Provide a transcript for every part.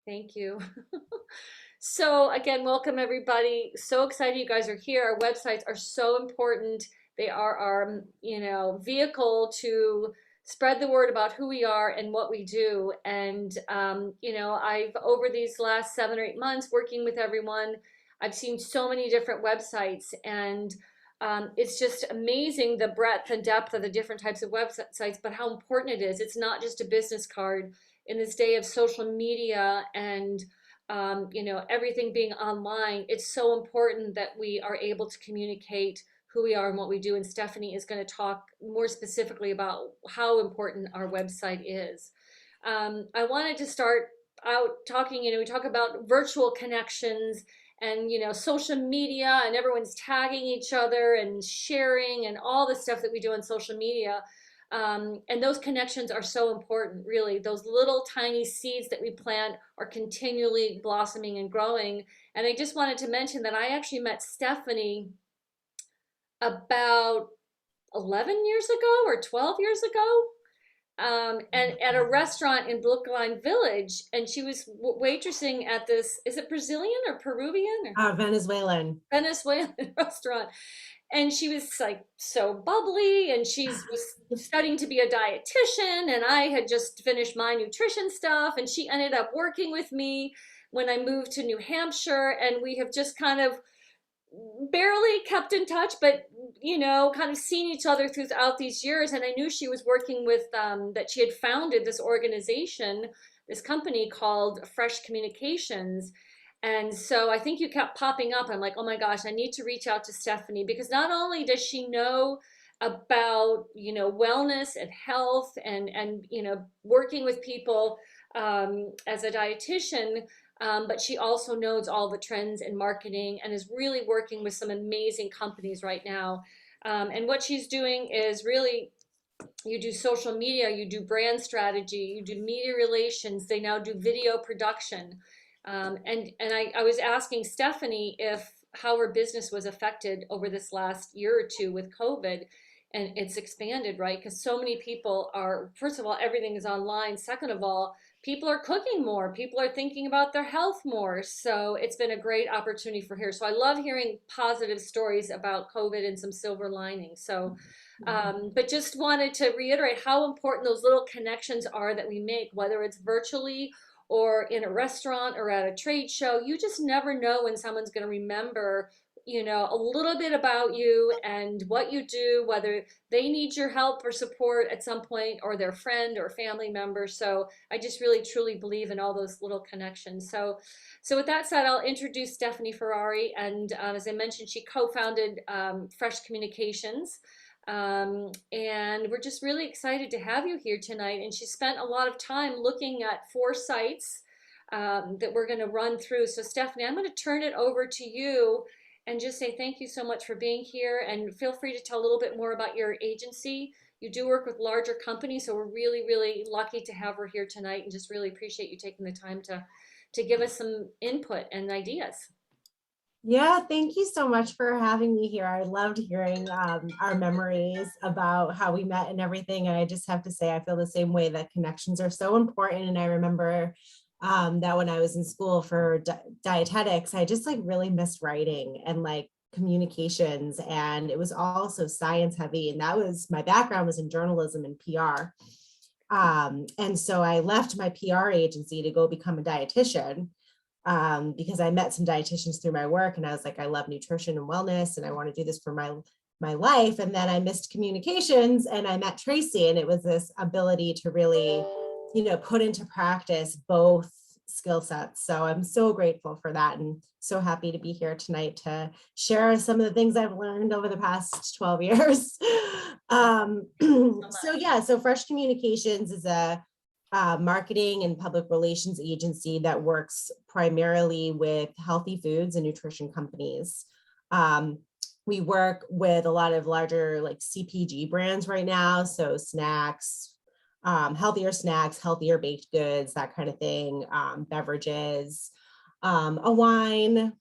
Thank you. So again, welcome everybody. So excited you guys are here. Our websites are so important. They are our, vehicle to spread the word about who we are and what we do. And I've over these last 7 or 8 months working with everyone, I've seen so many different websites, and it's just amazing the breadth and depth of the different types of websites, but how important it is. It's not just a business card in this day of social media and everything being online. It's so important that we are able to communicate who we are and what we do. And Stephanie is going to talk more specifically about how important our website is. I wanted to start out talking, we talk about virtual connections and, social media, and everyone's tagging each other and sharing and all the stuff that we do on social media. And those connections are so important, really. Those little tiny seeds that we plant are continually blossoming and growing. And I just wanted to mention that I actually met Stephanie about 11 years ago or 12 years ago, and at a restaurant in Brookline Village. And she was waitressing at this, is it Brazilian or Peruvian or Venezuelan. Venezuelan restaurant? And she was like so bubbly, and she's was studying to be a dietitian, and I had just finished my nutrition stuff, and she ended up working with me when I moved to New Hampshire, and we have just kind of barely kept in touch, but kind of seen each other throughout these years. And I knew she was working with that she had founded this organization, this company called Fresh Communications. And so I think you kept popping up. I'm like, oh my gosh, I need to reach out to Stephanie, because not only does she know about, wellness and health and working with people as a dietitian, but she also knows all the trends in marketing and is really working with some amazing companies right now. And what she's doing is really, you do social media, you do brand strategy, you do media relations, they now do video production. And I was asking Stephanie if how her business was affected over this last year or two with COVID, and it's expanded, right? Because so many people are, first of all, everything is online. Second of all, people are cooking more. People are thinking about their health more. So it's been a great opportunity for her. So I love hearing positive stories about COVID and some silver linings. So, but just wanted to reiterate how important those little connections are that we make, whether it's virtually or in a restaurant or at a trade show. You just never know when someone's going to remember, a little bit about you and what you do, whether they need your help or support at some point, or their friend or family member. So I just really truly believe in all those little connections. So with that said, I'll introduce Stephanie Ferrari. And as I mentioned, she co-founded Fresh Communications. And we're just really excited to have you here tonight. And she spent a lot of time looking at 4 sites that we're going to run through. So Stephanie, I'm going to turn it over to you and just say thank you so much for being here. And feel free to tell a little bit more about your agency. You do work with larger companies, so we're really, really lucky to have her here tonight, and just really appreciate you taking the time to give us some input and ideas. Yeah, thank you so much for having me here. I loved hearing our memories about how we met and everything. And I just have to say, I feel the same way, that connections are so important. And I remember that when I was in school for dietetics, I just like really missed writing and like communications. And it was all so science heavy. And that was, my background was in journalism and PR. And so I left my PR agency to go become a dietitian, because I met some dietitians through my work, and I was like, I love nutrition and wellness, and I want to do this for my life. And then I missed communications, and I met Tracy, and it was this ability to really, put into practice both skill sets. So I'm so grateful for that, and so happy to be here tonight to share some of the things I've learned over the past 12 years. So Fresh Communications is a marketing and public relations agency that works primarily with healthy foods and nutrition companies. We work with a lot of larger like CPG brands right now. So snacks, healthier baked goods, that kind of thing, beverages, a wine.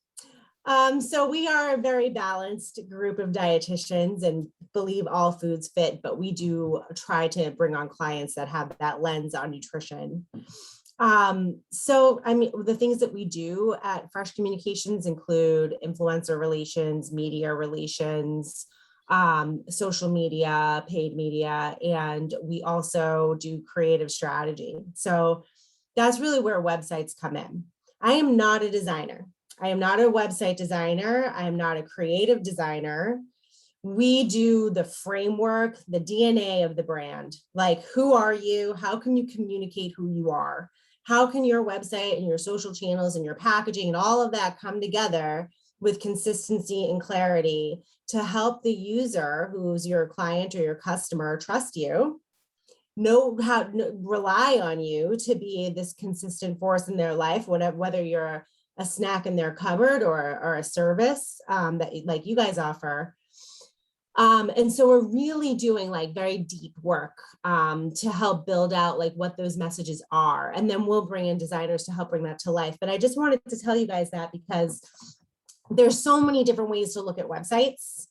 So we are a very balanced group of dietitians and believe all foods fit, but we do try to bring on clients that have that lens on nutrition. So I mean, the things that we do at Fresh Communications include influencer relations, media relations, social media, paid media, and we also do creative strategy. So that's really where websites come in. I am not a designer. I am not a website designer. I am not a creative designer. We do the framework, the DNA of the brand. Like, who are you? How can you communicate who you are? How can your website and your social channels and your packaging and all of that come together with consistency and clarity to help the user, who's your client or your customer, trust you, know how, rely on you to be this consistent force in their life, whether you're a snack in their cupboard or a service that like you guys offer. And so we're really doing like very deep work to help build out like what those messages are. And then we'll bring in designers to help bring that to life. But I just wanted to tell you guys that because there's so many different ways to look at websites.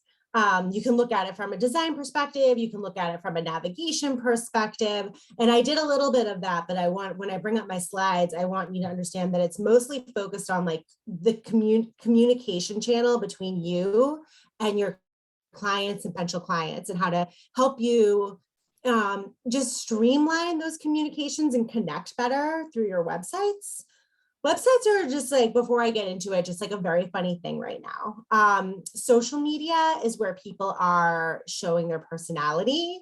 You can look at it from a design perspective. You can look at it from a navigation perspective. And I did a little bit of that, but when I bring up my slides, I want you to understand that it's mostly focused on like the communication channel between you and your clients and potential clients, and how to help you just streamline those communications and connect better through your websites. Websites are just like, before I get into it, just like a very funny thing right now. Social media is where people are showing their personality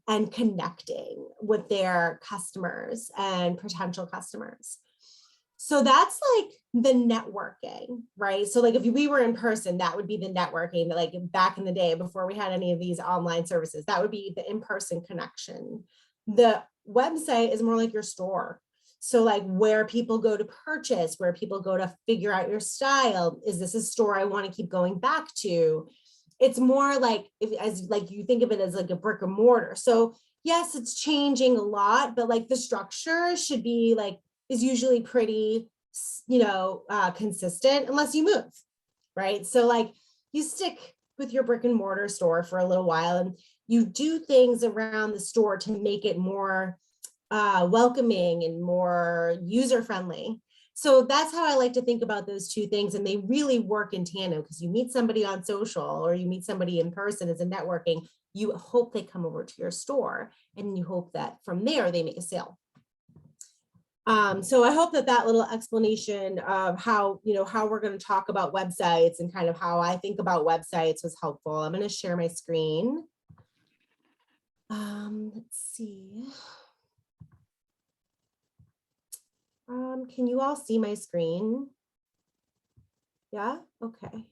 and connecting with their customers and potential customers. So that's like the networking, right? So like if we were in person, that would be the networking that like back in the day before we had any of these online services, that would be the in-person connection. The website is more like your store. So like where people go to purchase, where people go to figure out your style. Is this a store I want to keep going back to? It's more like, as like you think of it as like a brick and mortar. So yes, it's changing a lot, but like the structure should be like, is usually pretty, consistent unless you move, right? So like you stick with your brick and mortar store for a little while and you do things around the store to make it more welcoming and more user-friendly. So that's how I like to think about those two things. And they really work in tandem because you meet somebody on social or you meet somebody in person as a networking, you hope they come over to your store and you hope that from there they make a sale. So I hope that little explanation of how we're going to talk about websites and kind of how I think about websites was helpful. I'm going to share my screen. Let's see. Can you all see my screen? Yeah, okay.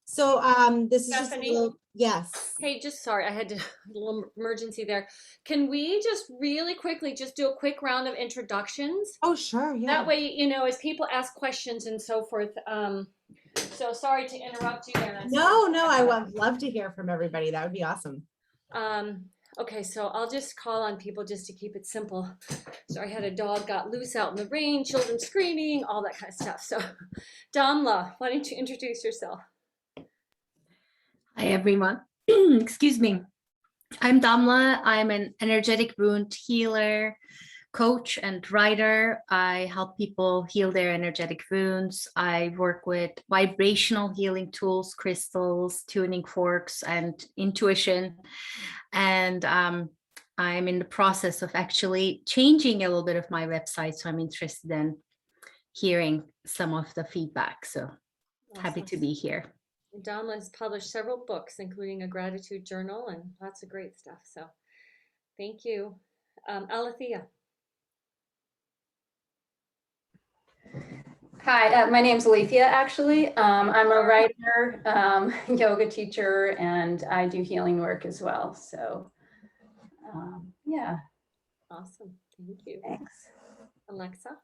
So this is just a little, yes. Hey, just sorry, I had a little emergency there. Can we just really quickly just do a quick round of introductions? Oh, sure, yeah. That way, as people ask questions and so forth. So sorry to interrupt you there. No, I would love to hear from everybody. That would be awesome. Okay, so I'll just call on people just to keep it simple. So I had a dog got loose out in the rain, children screaming, all that kind of stuff. So Damla, why don't you introduce yourself? Hi, everyone. Excuse me. I'm Damla. I'm an energetic wound healer, coach, and writer. I help people heal their energetic wounds. I work with vibrational healing tools, crystals, tuning forks, and intuition. And I'm in the process of actually changing a little bit of my website. So I'm interested in hearing some of the feedback. So happy to be here. Damla has published several books, including a gratitude journal and lots of great stuff. So thank you. Alethea. Hi, my name's Alethea, actually. I'm a writer, yoga teacher, and I do healing work as well. So, yeah. Awesome. Thank you. Thanks. Alexa.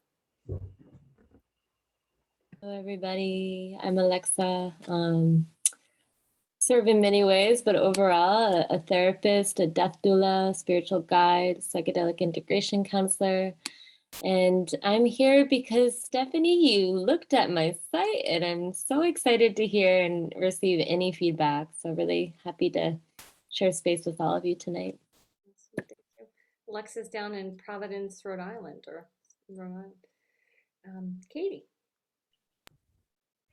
Hello, everybody. I'm Alexa. Serve in many ways, but overall, a therapist, a death doula, spiritual guide, psychedelic integration counselor. And I'm here because, Stephanie, you looked at my site, and I'm so excited to hear and receive any feedback. So really happy to share space with all of you tonight. Thank you. Alexa's down in Providence, Rhode Island, or Right. Katie.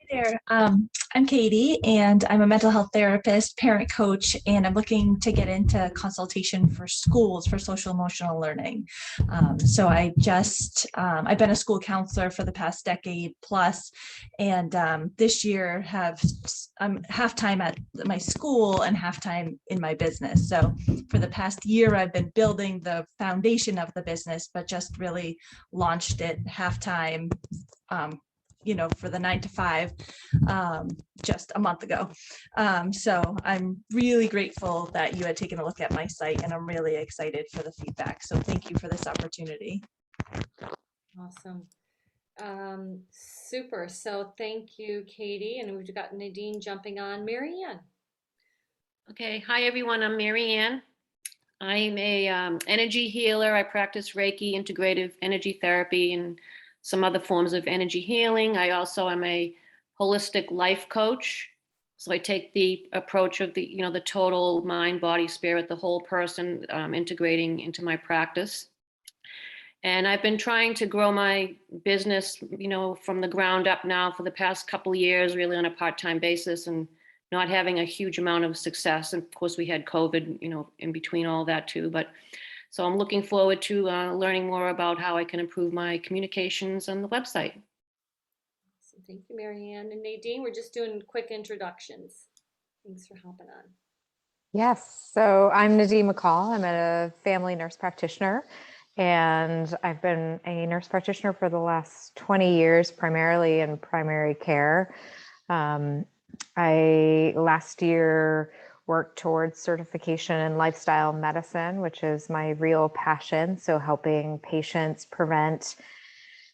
Hey there. I'm Katie, and I'm a mental health therapist, parent coach, and I'm looking to get into consultation for schools for social emotional learning. So I've been a school counselor for the past decade plus, and this year I'm half-time at my school and half-time in my business. So for the past year, I've been building the foundation of the business, but just really launched it half-time, for the 9 to 5 just a month ago. So I'm really grateful that you had taken a look at my site, and I'm really excited for the feedback. So thank you for this opportunity. Awesome. Super. So thank you, Katie. And we've got Nadine jumping on. Mary Ann. Okay, hi everyone, I'm Mary Ann. I'm a energy healer. I practice Reiki, integrative energy therapy, and some other forms of energy healing. I also am a holistic life coach. So I take the approach of the total mind, body, spirit, the whole person, integrating into my practice. And I've been trying to grow my business, from the ground up now for the past couple of years, really on a part-time basis, and not having a huge amount of success. And of course, we had COVID, in between all that too. But so I'm looking forward to learning more about how I can improve my communications on the website. So thank you, Mary Ann. And Nadine, we're just doing quick introductions. Thanks for hopping on. Yes, so I'm Nadine McCall. I'm a family nurse practitioner, and I've been a nurse practitioner for the last 20 years, primarily in primary care. I last year worked towards certification in lifestyle medicine, which is my real passion. So helping patients prevent,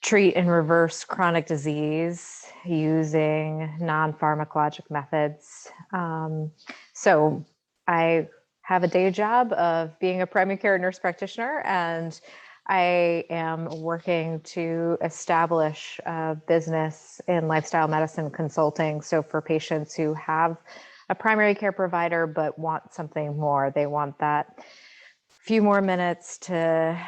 treat, and reverse chronic disease using non-pharmacologic methods. So I have a day job of being a primary care nurse practitioner, and I am working to establish a business in lifestyle medicine consulting. So for patients who have a primary care provider but want something more, they want that few more minutes to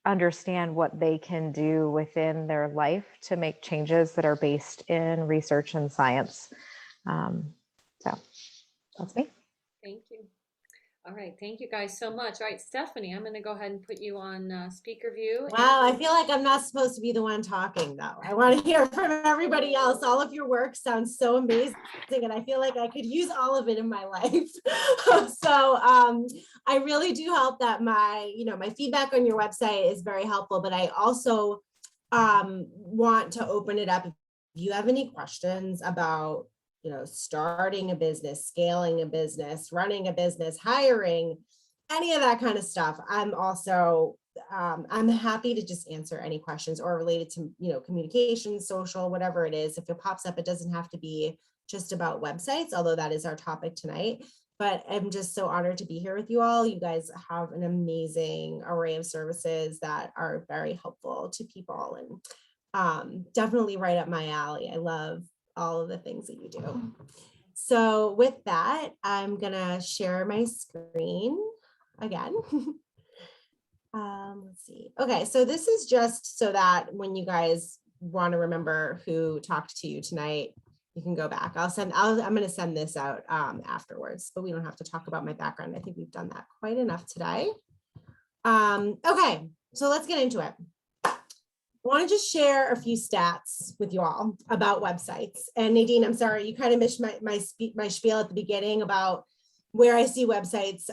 understand what they can do within their life to make changes that are based in research and science. So that's me. Thank you. All right. Thank you guys so much. All right, Stephanie, I'm going to go ahead and put you on speaker view. Wow, I feel like I'm not supposed to be the one talking though. I want to hear from everybody else. All of your work sounds so amazing, and I feel like I could use all of it in my life. So I really do hope that my feedback on your website is very helpful, but I also want to open it up. If you have any questions about starting a business, scaling a business, running a business, hiring, any of that kind of stuff, I'm also I'm happy to just answer any questions or related to communication, social, whatever it is. If it pops up, it doesn't have to be just about websites, although that is our topic tonight. But I'm just so honored to be here with you all. You guys have an amazing array of services that are very helpful to people, and definitely right up my alley. I love all of the things that you do. So with that, I'm gonna share my screen again. Let's see. Okay, so this is just so that when you guys want to remember who talked to you tonight, you can go back. I'm going to send this out afterwards, but we don't have to talk about my background. I think we've done that quite enough today. Okay, so let's get into it. I want to just share a few stats with you all about websites. And Nadine, I'm sorry, you kind of missed my spiel at the beginning about where I see websites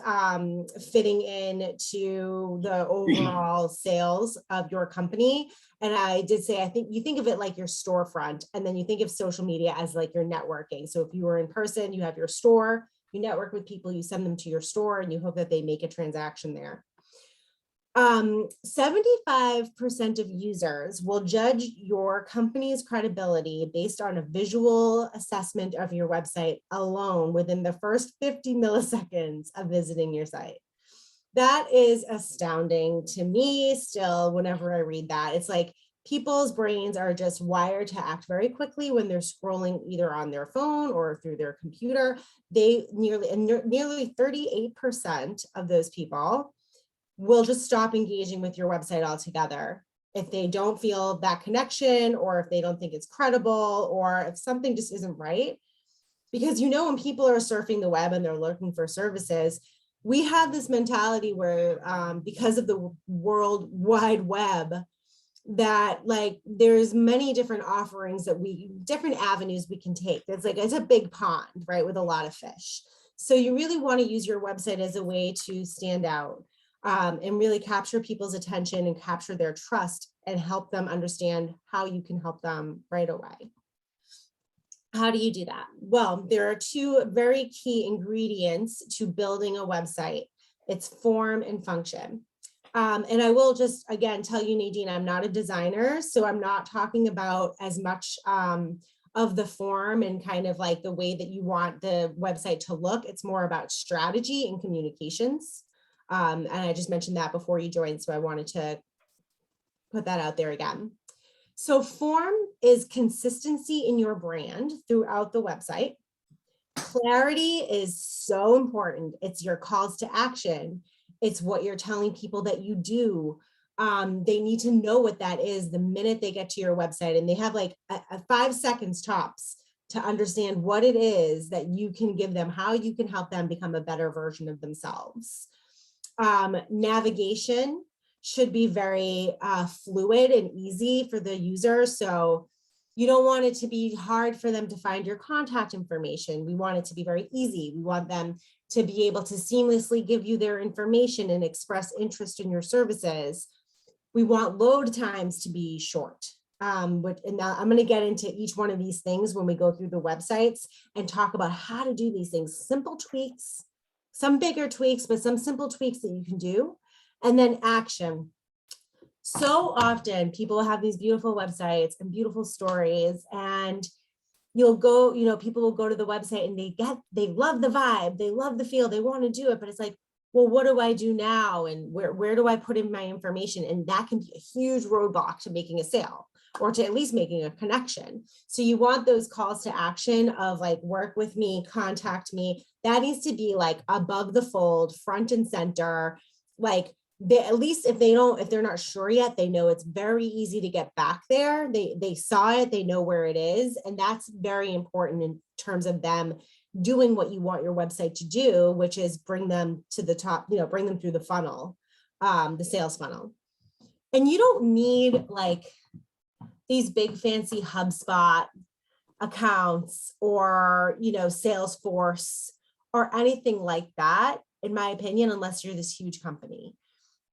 fitting in to the overall sales of your company. And I did say, I think you think of it like your storefront, and then you think of social media as like your networking. So if you were in person, you have your store, you network with people, you send them to your store, and you hope that they make a transaction there. 75% of users will judge your company's credibility based on a visual assessment of your website alone within the first 50 milliseconds of visiting your site. That is astounding to me still. Whenever I read that, it's like people's brains are just wired to act very quickly when they're scrolling either on their phone or through their computer. Nearly 38% of those people will just stop engaging with your website altogether if they don't feel that connection, or if they don't think it's credible, or if something just isn't right. Because, you know, when people are surfing the web and they're looking for services, we have this mentality where because of the World Wide Web, that like there's many different offerings that different avenues we can take. It's a big pond, right, with a lot of fish. So you really want to use your website as a way to stand out and really capture people's attention and capture their trust and help them understand how you can help them right away. How do you do that? Well, there are two very key ingredients to building a website. It's form and function. And I will just, again, tell you, Nadine, I'm not a designer, so I'm not talking about as much of the form and kind of like the way that you want the website to look. It's more about strategy and communications. And I just mentioned that before you joined, so I wanted to put that out there again. So form is consistency in your brand throughout the website. Clarity is so important. It's your calls to action. It's what you're telling people that you do. They need to know what that is the minute they get to your website, and they have like a 5 seconds tops to understand what it is that you can give them, how you can help them become a better version of themselves. Navigation should be very fluid and easy for the user. So you don't want it to be hard for them to find your contact information. We want it to be very easy. We want them to be able to seamlessly give you their information and express interest in your services. We want load times to be short. And now I'm going to get into each one of these things when we go through the websites and talk about how to do these things. Simple tweaks, some bigger tweaks, but some simple tweaks that you can do. And then action. So often people have these beautiful websites and beautiful stories, and you'll go, you know, people will go to the website and they love the vibe, they love the feel, they want to do it, but it's like, well, what do I do now? And where do I put in my information? And that can be a huge roadblock to making a sale, or to at least making a connection. So you want those calls to action of like, work with me, contact me. That needs to be like above the fold, front and center. Like, at least if they're not sure yet, they know it's very easy to get back there. They saw it, they know where it is. And that's very important in terms of them doing what you want your website to do, which is bring them to the top, you know, bring them through the funnel, the sales funnel. And you don't need like these big fancy HubSpot accounts or, you know, Salesforce or anything like that, in my opinion, unless you're this huge company.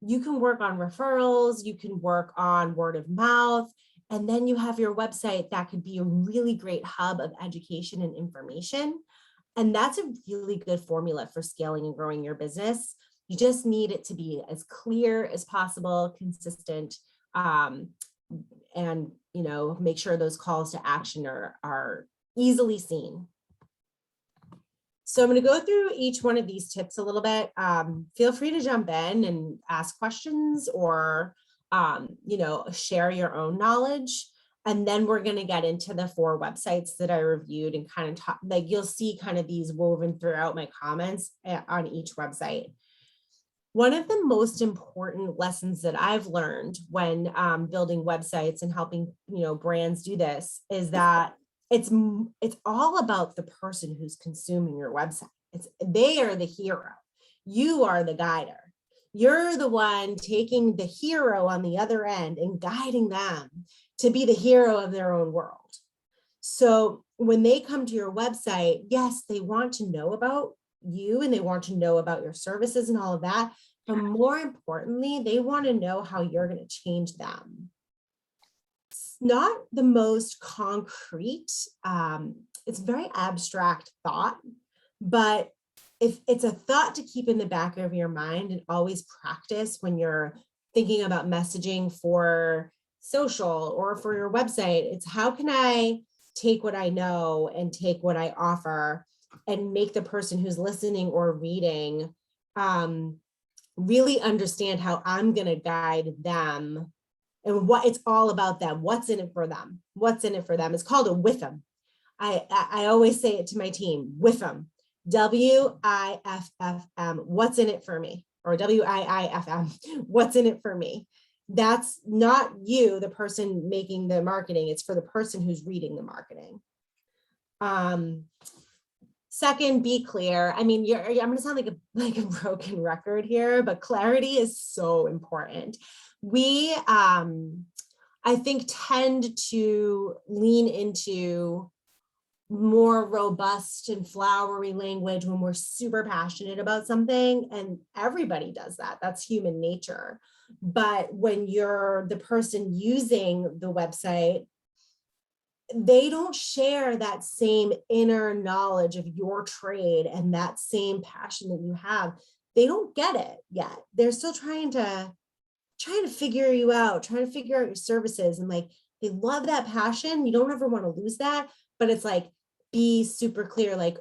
You can work on referrals, you can work on word of mouth, and then you have your website that could be a really great hub of education and information. And that's a really good formula for scaling and growing your business. You just need it to be as clear as possible, consistent, and, you know, make sure those calls to action are easily seen. So I'm going to go through each one of these tips a little bit. Feel free to jump in and ask questions, or, you know, share your own knowledge. And then we're going to get into the 4 websites that I reviewed and kind of talk, like you'll see kind of these woven throughout my comments on each website. One of the most important lessons that I've learned when building websites and helping, you know, brands do this is that it's all about the person who's consuming your website. They are the hero. You are the guider. You're the one taking the hero on the other end and guiding them to be the hero of their own world. So when they come to your website, yes, they want to know about you and they want to know about your services and all of that. But more importantly, they want to know how you're going to change them. It's not the most concrete, it's very abstract thought, but if it's a thought to keep in the back of your mind and always practice when you're thinking about messaging for social or for your website, it's how can I take what I know and take what I offer and make the person who's listening or reading really understand how I'm going to guide them and what it's all about them. What's in it for them? What's in it for them? It's called a with them. I always say it to my team, with them, WIFFM, what's in it for me? Or WIIFM, what's in it for me? that's not you, the person making the marketing, it's for the person who's reading the marketing. Second, be clear. I mean, I'm going to sound like a broken record here, but clarity is so important. We, I think, tend to lean into more robust and flowery language when we're super passionate about something, and everybody does that. That's human nature. But when you're the person using the website, they don't share that same inner knowledge of your trade and that same passion that you have. They don't get it yet. They're still trying to figure you out, trying to figure out your services. And like, they love that passion. You don't ever want to lose that, but it's like, be super clear. Like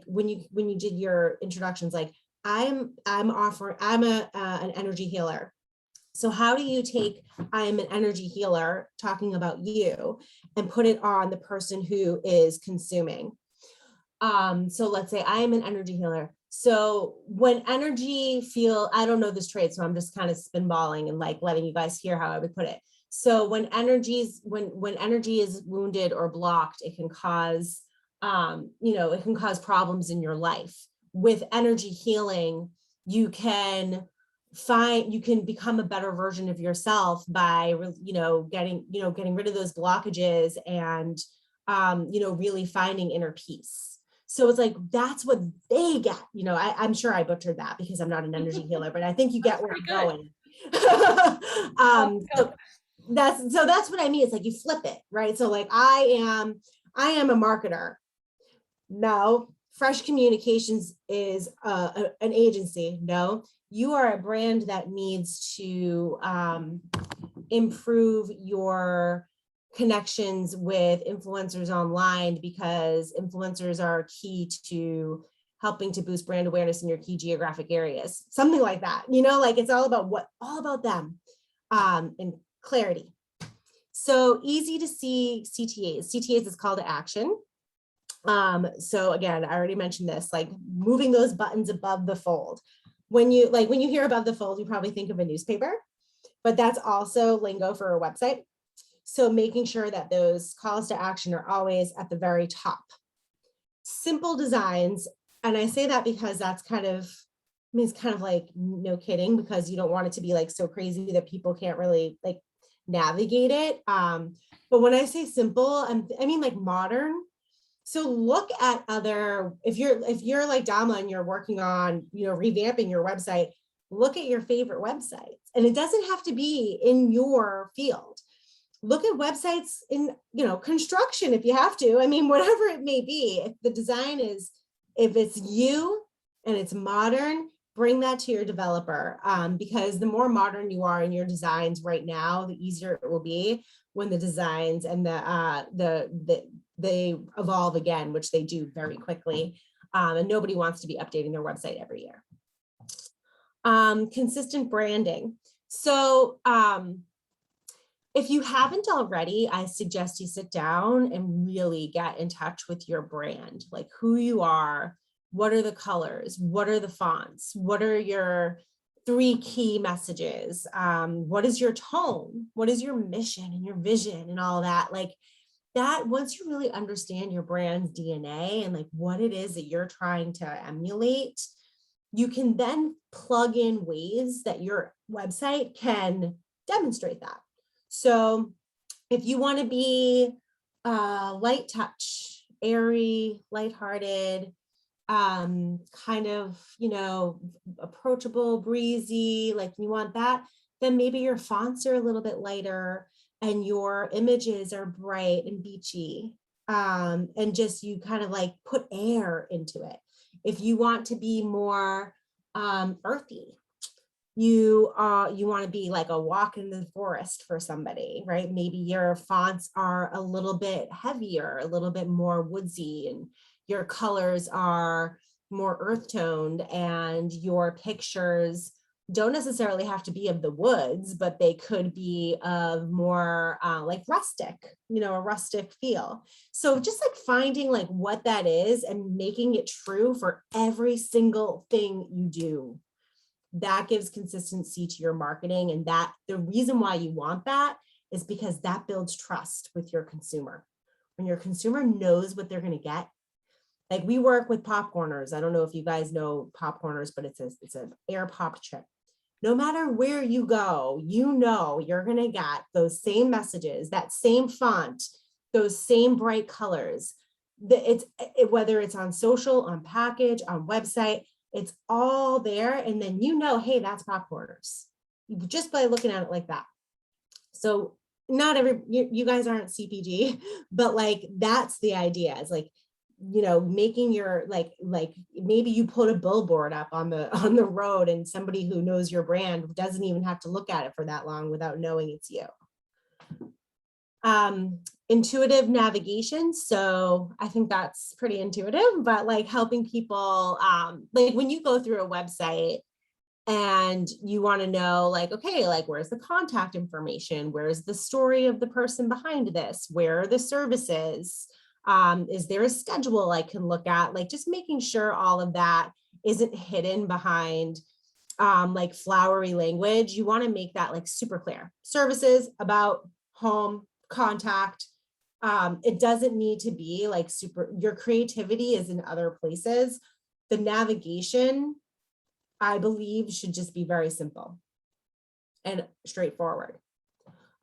when you did your introductions, like I'm an energy healer. So how do you take I'm an energy healer talking about you and put it on the person who is consuming? So let's say I am an energy healer. So when energy I don't know this trade, so I'm just kind of spinballing and like letting you guys hear how I would put it. So when energy is wounded or blocked, it can cause, it can cause problems in your life. With energy healing, you can become a better version of yourself by, getting rid of those blockages and, really finding inner peace. So it's like, that's what they get. I'm sure I butchered that because I'm not an energy healer, but I think you get where I'm going. That's what I mean. It's like you flip it, right? So like I am a marketer. No, Fresh Communications is an agency. No, you are a brand that needs to improve your connections with influencers online, because influencers are key to helping to boost brand awareness in your key geographic areas. Something like that, like it's all about them, and clarity. So easy to see CTAs. CTAs is call to action. So again, I already mentioned this, like moving those buttons above the fold. When you hear above the fold, you probably think of a newspaper, but that's also lingo for a website. So making sure that those calls to action are always at the very top. Simple designs. And I say that because that's it's kind of like no kidding, because you don't want it to be like so crazy that people can't really like navigate it. But when I say simple, I mean like modern. So look at if you're like Dama and you're working on, revamping your website, look at your favorite websites. And it doesn't have to be in your field. Look at websites in, construction if you have to. I mean, whatever it may be, if the design if it's you and it's modern, bring that to your developer, because the more modern you are in your designs right now, the easier it will be when the designs and they evolve again, which they do very quickly. And nobody wants to be updating their website every year. Consistent branding. So if you haven't already, I suggest you sit down and really get in touch with your brand, like who you are, what are the colors, what are the fonts, what are your 3 key messages, what is your tone, what is your mission and your vision and all that. Like that, once you really understand your brand's DNA and like what it is that you're trying to emulate, you can then plug in ways that your website can demonstrate that. So if you want to be light touch, airy, lighthearted, kind of, approachable, breezy, like you want that, then maybe your fonts are a little bit lighter and your images are bright and beachy, and just you kind of like put air into it. If you want to be more earthy, you want to be like a walk in the forest for somebody, right? Maybe your fonts are a little bit heavier, a little bit more woodsy, and your colors are more earth toned, and your pictures don't necessarily have to be of the woods, but they could be of more like rustic, a rustic feel. So just like finding like what that is and making it true for every single thing you do. that gives consistency to your marketing. And that the reason why you want that is because that builds trust with your consumer. When your consumer knows what they're going to get, like we work with popcorners. I don't know if you guys know popcorners, but it's an air popped chip. No matter where you go, you know you're going to get those same messages, that same font, those same bright colors. Whether it's on social, on package, on website, it's all there. And then you know, hey, that's popcorners, just by looking at it like that. So not you guys aren't CPG, but like that's the idea. It's like, you know, making your like maybe you put a billboard up on the road, and somebody who knows your brand doesn't even have to look at it for that long without knowing it's you. Intuitive navigation. So I think that's pretty intuitive, but like helping people, like when you go through a website and you want to know like, okay, like where's the contact information? Where's the story of the person behind this? Where are the services? Is there a schedule I can look at? Like just making sure all of that isn't hidden behind like flowery language. You want to make that like super clear. Services, about, home, contact. It doesn't need to be like super, your creativity is in other places. The navigation, I believe, should just be very simple and straightforward.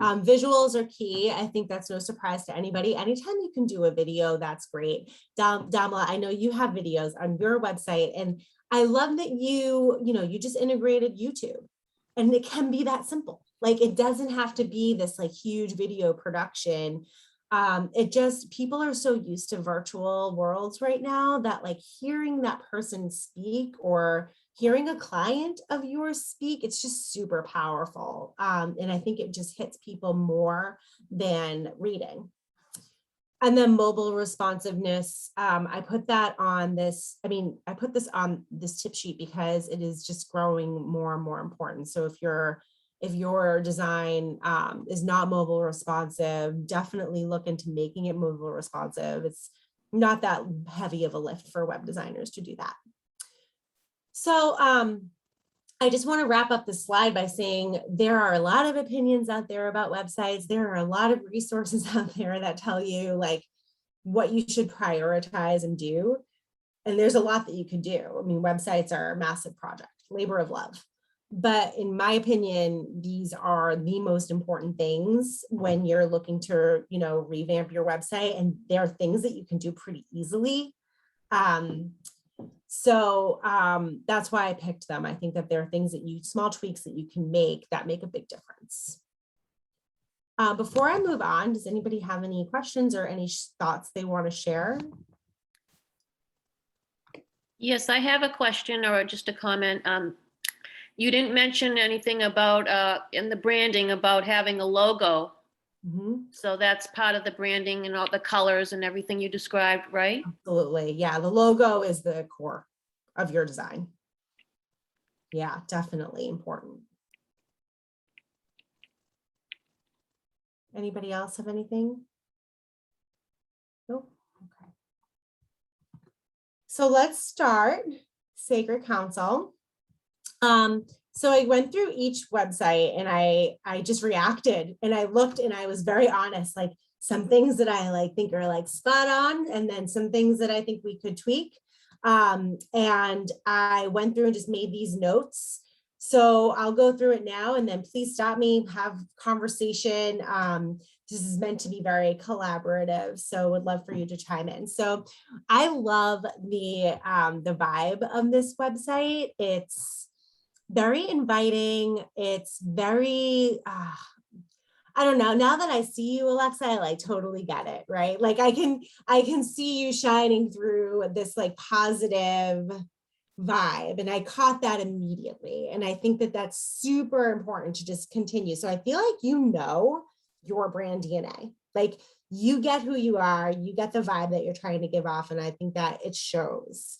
Visuals are key. I think that's no surprise to anybody. Anytime you can do a video, that's great. Damla, I know you have videos on your website, and I love that you just integrated YouTube, and it can be that simple. Like it doesn't have to be this like huge video production. People are so used to virtual worlds right now that like hearing that person speak or hearing a client of yours speak, it's just super powerful. And I think it just hits people more than reading. And then mobile responsiveness. I put that on this, I put this on this tip sheet because it is just growing more and more important. So if your design is not mobile responsive, definitely look into making it mobile responsive. It's not that heavy of a lift for web designers to do that. So I just want to wrap up the slide by saying there are a lot of opinions out there about websites. There are a lot of resources out there that tell you like what you should prioritize and do. And there's a lot that you can do. I mean, websites are a massive project, labor of love. But in my opinion, these are the most important things when you're looking to, revamp your website. And there are things that you can do pretty easily. So that's why I picked them. I think that there are things small tweaks that you can make that make a big difference. Before I move on, does anybody have any questions or any thoughts they want to share? Yes, I have a question or just a comment. You didn't mention anything about in the branding about having a logo. Mm-hmm. So that's part of the branding and all the colors and everything you described, right? Absolutely. Yeah, the logo is the core of your design. Yeah, definitely important. Anybody else have anything? Nope. Okay. So let's start Sacred Council. So I went through each website and I just reacted and I looked and I was very honest, like some things that I like think are like spot on, and then some things that I think we could tweak. And I went through and just made these notes. So I'll go through it now and then please stop me, have conversation. This is meant to be very collaborative, so would love for you to chime in. So I love the vibe of this website. It's very inviting. It's very, I don't know, now that I see you, Alexa, I like totally get it, right? Like I can see you shining through this like positive vibe. And I caught that immediately. And I think that that's super important to just continue. So I feel like your brand DNA, like you get who you are, you get the vibe that you're trying to give off. And I think that it shows.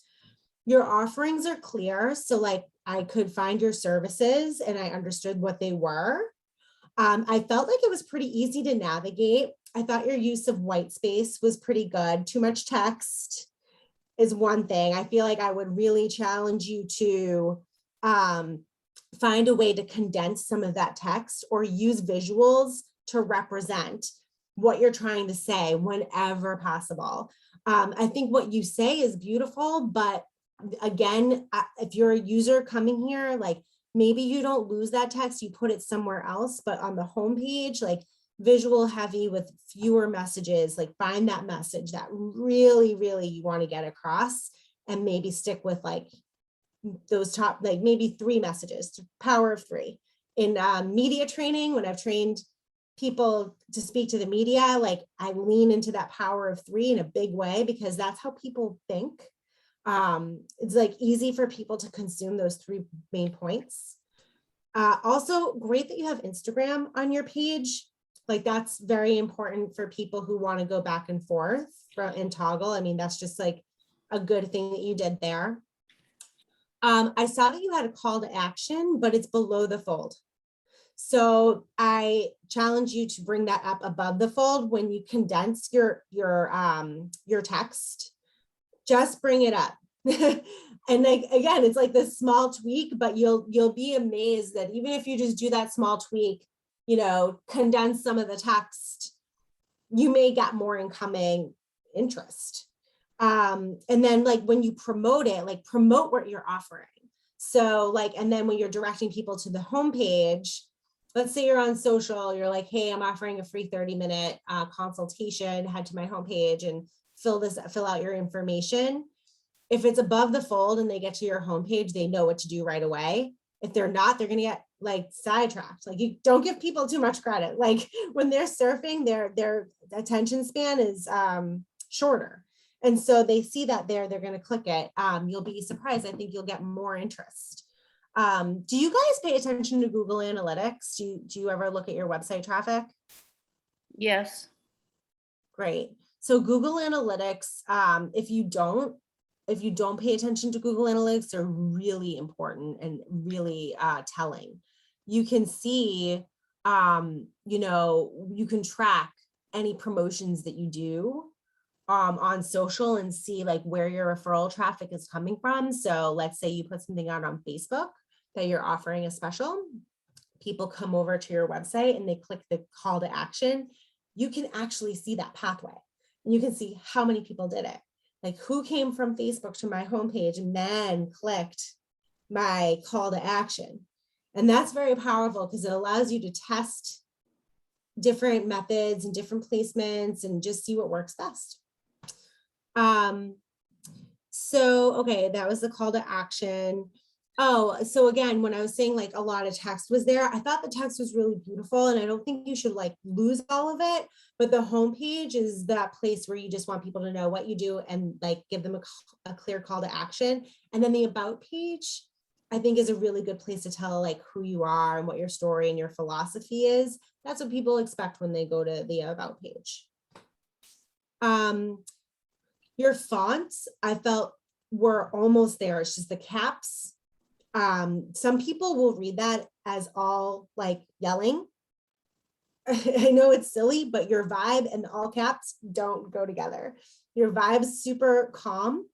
Your offerings are clear. So like I could find your services and I understood what they were. I felt like it was pretty easy to navigate. I thought your use of white space was pretty good. Too much text is one thing. I feel like I would really challenge you to find a way to condense some of that text or use visuals to represent what you're trying to say whenever possible. I think what you say is beautiful, but again, if you're a user coming here, like maybe you don't lose that text, you put it somewhere else, but on the homepage, like visual heavy with fewer messages, like find that message that really, really you want to get across, and maybe stick with like those top, like maybe 3 messages, power of 3. In media training, when I've trained people to speak to the media, like I lean into that power of 3 in a big way, because that's how people think. It's like easy for people to consume those 3 main points. Also great that you have Instagram on your page. Like that's very important for people who want to go back and forth and toggle. I mean, that's just like a good thing that you did there. I saw that you had a call to action, but it's below the fold. So I challenge you to bring that up above the fold when you condense your text. Just bring it up. And like, again, it's like this small tweak, but you'll be amazed that even if you just do that small tweak, you know, condense some of the text, you may get more incoming interest. And then like when you promote it, like promote what you're offering. So like, and then when you're directing people to the homepage, let's say you're on social, you're like, hey, I'm offering a free 30-minute consultation, head to my homepage and fill out your information. If it's above the fold and they get to your homepage, they know what to do right away. If they're not, they're going to get like sidetracked. Like you don't give people too much credit. Like when they're surfing, their attention span is shorter. And so they see that there, they're going to click it. You'll be surprised. I think you'll get more interest. Do you guys pay attention to Google Analytics? Do you ever look at your website traffic? Yes. Great. So Google Analytics, if you don't pay attention to Google Analytics, they're really important and really telling. You can see, you know, you can track any promotions that you do on social and see like where your referral traffic is coming from. So let's say you put something out on Facebook that you're offering a special, people come over to your website and they click the call to action. You can actually see that pathway and you can see how many people did it. Like who came from Facebook to my homepage and then clicked my call to action. And that's very powerful because it allows you to test different methods and different placements and just see what works best. So, okay, that was the call to action. Oh, so again, when I was saying like a lot of text was there, I thought the text was really beautiful and I don't think you should like lose all of it, but the homepage is that place where you just want people to know what you do and like give them a clear call to action. And then the about page, I think is a really good place to tell like who you are and what your story and your philosophy is. That's what people expect when they go to the about page. Your fonts, I felt were almost there. It's just the caps. Some people will read that as all like yelling. I know it's silly, but your vibe and all caps don't go together. Your vibe's super calm.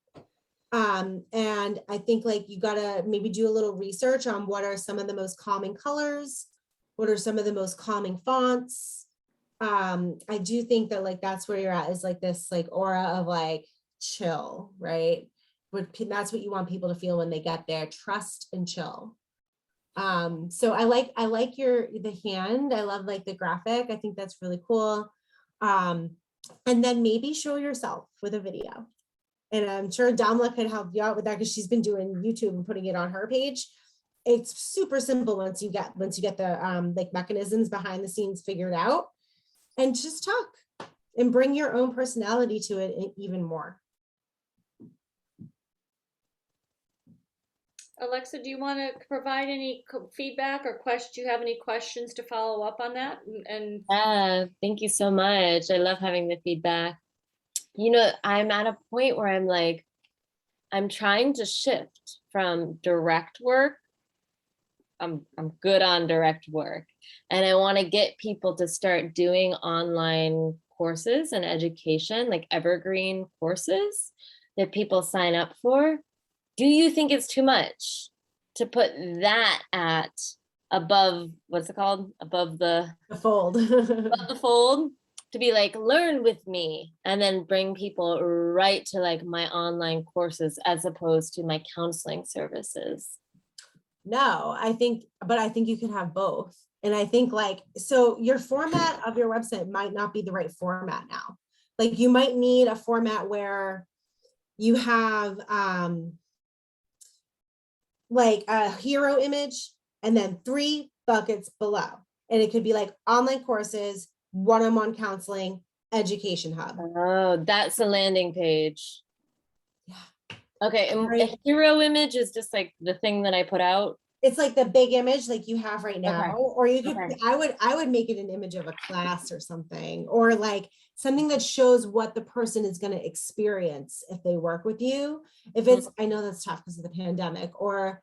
And I think like you gotta maybe do a little research on what are some of the most calming colors, what are some of the most calming fonts. I do think that like that's where you're at is like this like aura of like chill, right? That's what you want people to feel when they get there, trust and chill. So I like the hand. I love like the graphic. I think that's really cool. And then maybe show yourself with a video. And I'm sure Damla could help you out with that because she's been doing YouTube and putting it on her page. It's super simple once you get the like mechanisms behind the scenes figured out, and just talk and bring your own personality to it even more. Alexa, do you want to provide any feedback or do you have any questions to follow up on that? And Yeah, thank you so much. I love having the feedback. You know, I'm at a point where I'm like, I'm trying to shift from direct work. I'm good on direct work. And I want to get people to start doing online courses and education, like evergreen courses that people sign up for. Do you think it's too much? to put that at above, what's it called? Above the fold. above the fold, to be like, learn with me, and then bring people right to like my online courses as opposed to my counseling services. No, I think you can have both. And I think like, so your format of your website might not be the right format now. Like you might need a format where you have like a hero image and then 3 buckets below. And it could be like online courses, one-on-one counseling, education hub. Oh, that's a landing page. Yeah. Okay, and Right. a hero image is just like the thing that I put out. It's like the big image like you have right now, Okay. or you could, Okay. I would make it an image of a class or something, or like something that shows what the person is going to experience if they work with you. If it's, I know that's tough because of the pandemic, or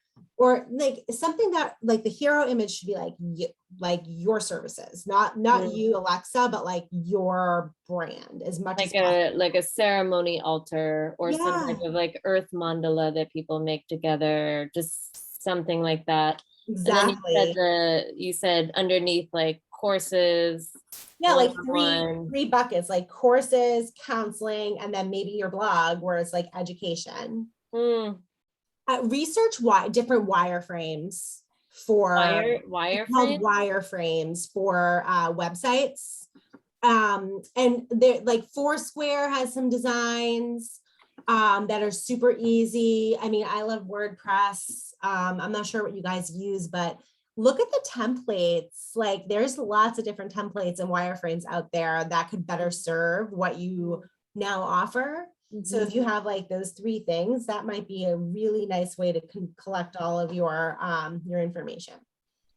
like something that like the hero image should be like you, like your services, not you, Alexa, but like your brand as much Like as like a ceremony altar or some type Yeah. of like earth mandala that people make together, just something like that. Exactly. And then you said underneath like courses. Yeah, like one-on-one. three buckets, like courses, counseling, and then maybe your blog where it's like education. Research different wireframes for wireframe? wireframes for websites. And they're like Foursquare has some designs that are super easy. I mean, I love WordPress. I'm not sure what you guys use, but look at the templates. Like there's lots of different templates and wireframes out there that could better serve what you now offer. So if you have like those 3 things, that might be a really nice way to collect all of your information.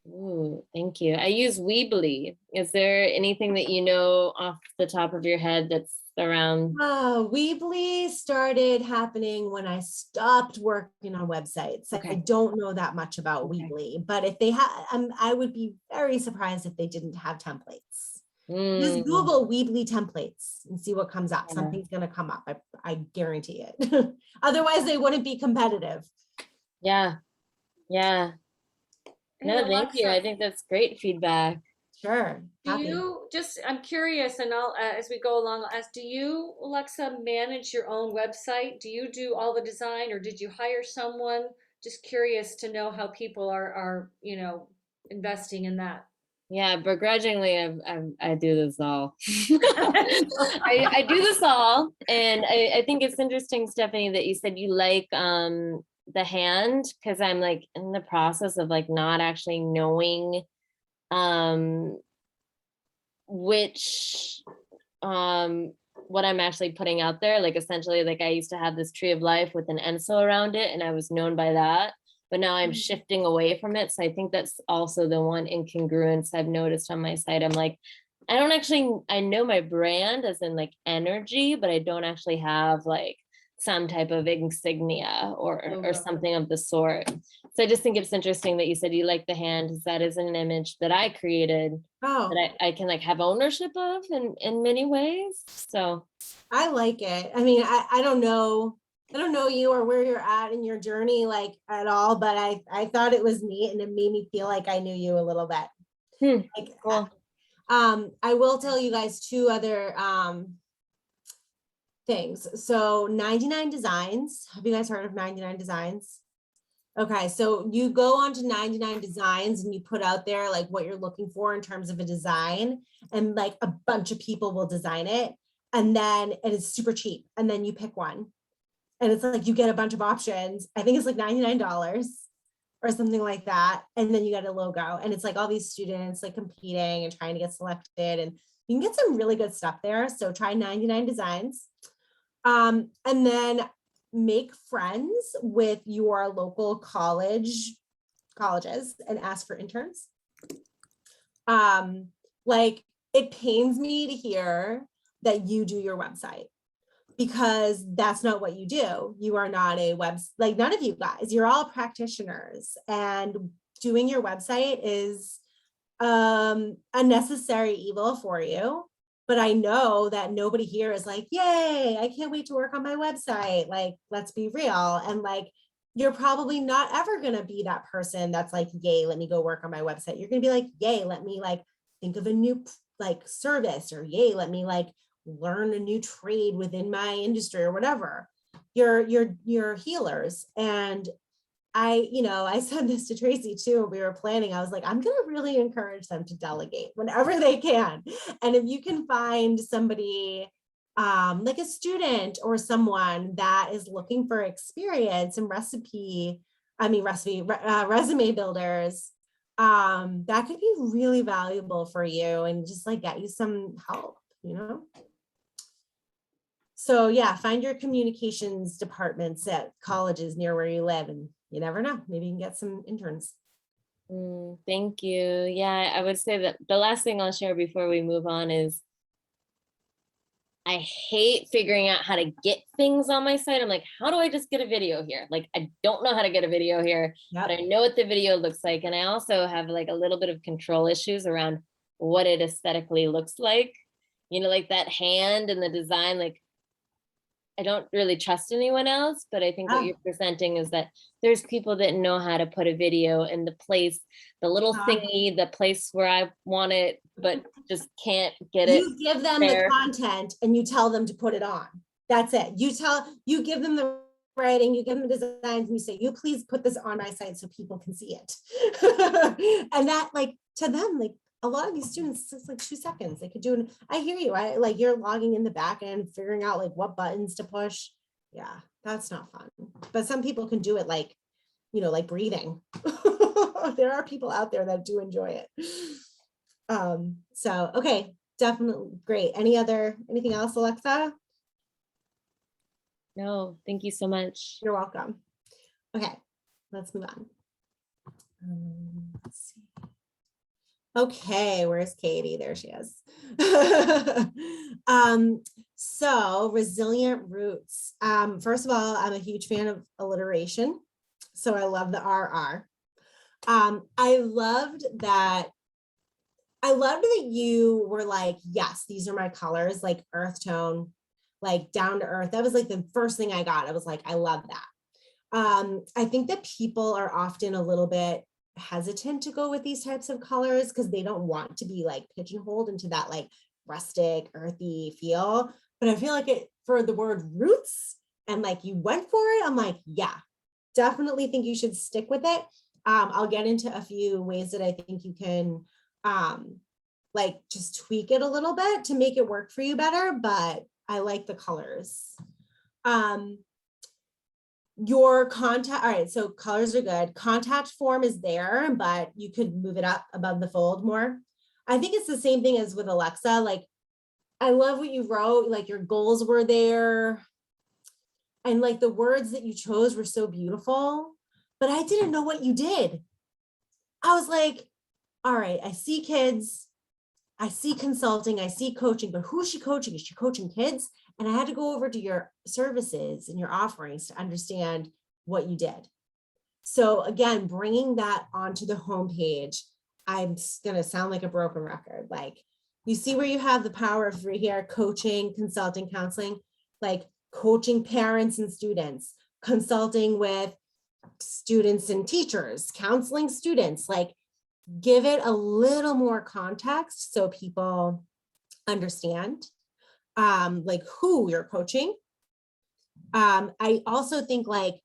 Ooh, thank you. I use Weebly. Is there anything that you know off the top of your head that's around? Weebly started happening when I stopped working on websites. Okay. I don't know that much about Weebly, but if they have, I would be very surprised if they didn't have templates. Just Google Weebly templates and see what comes up. Yeah. Something's going to come up. I guarantee it. Otherwise, they wouldn't be competitive. Yeah. Yeah. No, Hey, thank you. Alexa, I think that's great feedback. Sure. do you just, I'm curious, and I'll, as we go along, I'll ask, do you, Alexa, manage your own website? Do you do all the design, or did you hire someone? Just curious to know how people are, you know, investing in that. Yeah, begrudgingly, I do this all. I do this all, and I think it's interesting, Stephanie, that you said you like the hand, because I'm like in the process of like not actually knowing which what I'm actually putting out there. Like essentially, like I used to have this tree of life with an enso around it, and I was known by that. But now I'm shifting away from it. So I think that's also the one incongruence I've noticed on my site. I'm like, I know my brand as in like energy, but I don't actually have like some type of insignia or something of the sort. So I just think it's interesting that you said you like the hand, because that is an image that I created that I can like have ownership of in many ways. So I like it. I mean, I don't know you or where you're at in your journey like at all, but I thought it was neat and it made me feel like I knew you a little bit. Like, cool. I will tell you guys 2 other things. So 99 Designs. Have you guys heard of 99 Designs? Okay, so you go on to 99 Designs and you put out there like what you're looking for in terms of a design, and like a bunch of people will design it, and then it is super cheap, and then you pick one. And it's like you get a bunch of options. I think it's like $99 or something like that. And then you get a logo, and it's like all these students like competing and trying to get selected, and you can get some really good stuff there. So try 99 Designs. And then make friends with your local colleges and ask for interns. Like it pains me to hear that you do your website, because that's not what you do. You are not like none of you guys, you're all practitioners, and doing your website is a necessary evil for you. But I know that nobody here is like, yay, I can't wait to work on my website. Like, let's be real. And like, you're probably not ever going to be that person that's like, yay, let me go work on my website. You're going to be like, yay, let me like think of a new like service, or yay, let me like learn a new trade within my industry or whatever. You're healers. And I said this to Tracy too, when we were planning. I was like, I'm going to really encourage them to delegate whenever they can. And if you can find somebody like a student or someone that is looking for experience and resume builders, that could be really valuable for you and just like get you some help, So yeah, find your communications departments at colleges near where you live, and you never know, maybe you can get some interns. Thank you. Yeah, I would say that the last thing I'll share before we move on is I hate figuring out how to get things on my site. I'm like, how do I just get a video here? Like, I don't know how to get a video here, Yep. but I know what the video looks like. And I also have like a little bit of control issues around what it aesthetically looks like, like that hand and the design, like I don't really trust anyone else, but I think what you're presenting is that there's people that know how to put a video in the place, the little thingy, the place where I want it, but just can't get it. You give them there. the content and you tell them to put it on. That's it. You give them the writing, you give them the designs, and you say, you please put this on my site so people can see it. And that, like, to them, like, a lot of these students, it's like 2 seconds. They could do it. I hear you. Like you're logging in the back end, figuring out like what buttons to push. Yeah, that's not fun. But some people can do it like, like breathing. There are people out there that do enjoy it. So, okay, definitely great. Anything else, Alexa? No, thank you so much. You're welcome. Okay, let's move on. Let's see. Okay, where's Katie? There she is. So resilient roots. First of all, I'm a huge fan of alliteration. So I love the RR. I loved that you were like, yes, these are my colors, like earth tone, like down to earth. That was like the first thing I got. I was like, I love that. I think that people are often a little bit hesitant to go with these types of colors because they don't want to be like pigeonholed into that like rustic, earthy feel. But I feel like it for the word roots and like you went for it. I'm like, yeah, definitely think you should stick with it. I'll get into a few ways that I think you can like just tweak it a little bit to make it work for you better, but I like the colors. Your contact, all right, so colors are good. Contact form is there, but you could move it up above the fold more. I think it's the same thing as with Alexa. Like, I love what you wrote, like your goals were there. And like the words that you chose were so beautiful, but I didn't know what you did. I was like, all right, I see kids, I see consulting, I see coaching, but who's she coaching? Is she coaching kids? And I had to go over to your services and your offerings to understand what you did. So again, bringing that onto the homepage, I'm going to sound like a broken record. Like you see where you have the power of free here, coaching, consulting, counseling, like coaching parents and students, consulting with students and teachers, counseling students, like give it a little more context so people understand like who you're coaching. I also think like,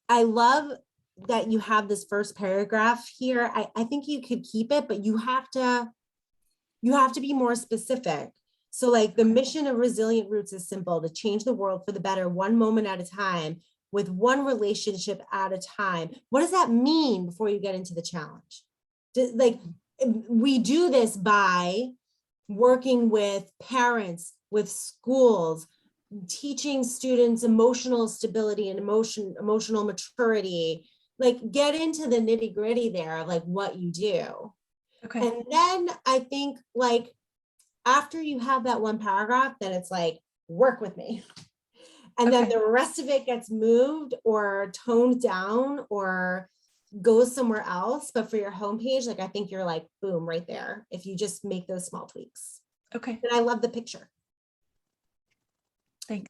I love that you have this first paragraph here. I think you could keep it, but you have to be more specific. So like the mission of Resilient Roots is simple: to change the world for the better, one moment at a time, with one relationship at a time. What does that mean before you get into the challenge? Like we do this by working with parents, with schools, teaching students emotional stability and emotional maturity, like get into the nitty gritty there of like what you do. Okay. And then I think like after you have that one paragraph, then it's like, work with me. And then the rest of it gets moved or toned down or goes somewhere else. But for your homepage, like I think you're like, boom, right there. If you just make those small tweaks. Okay. And I love the picture. Thanks.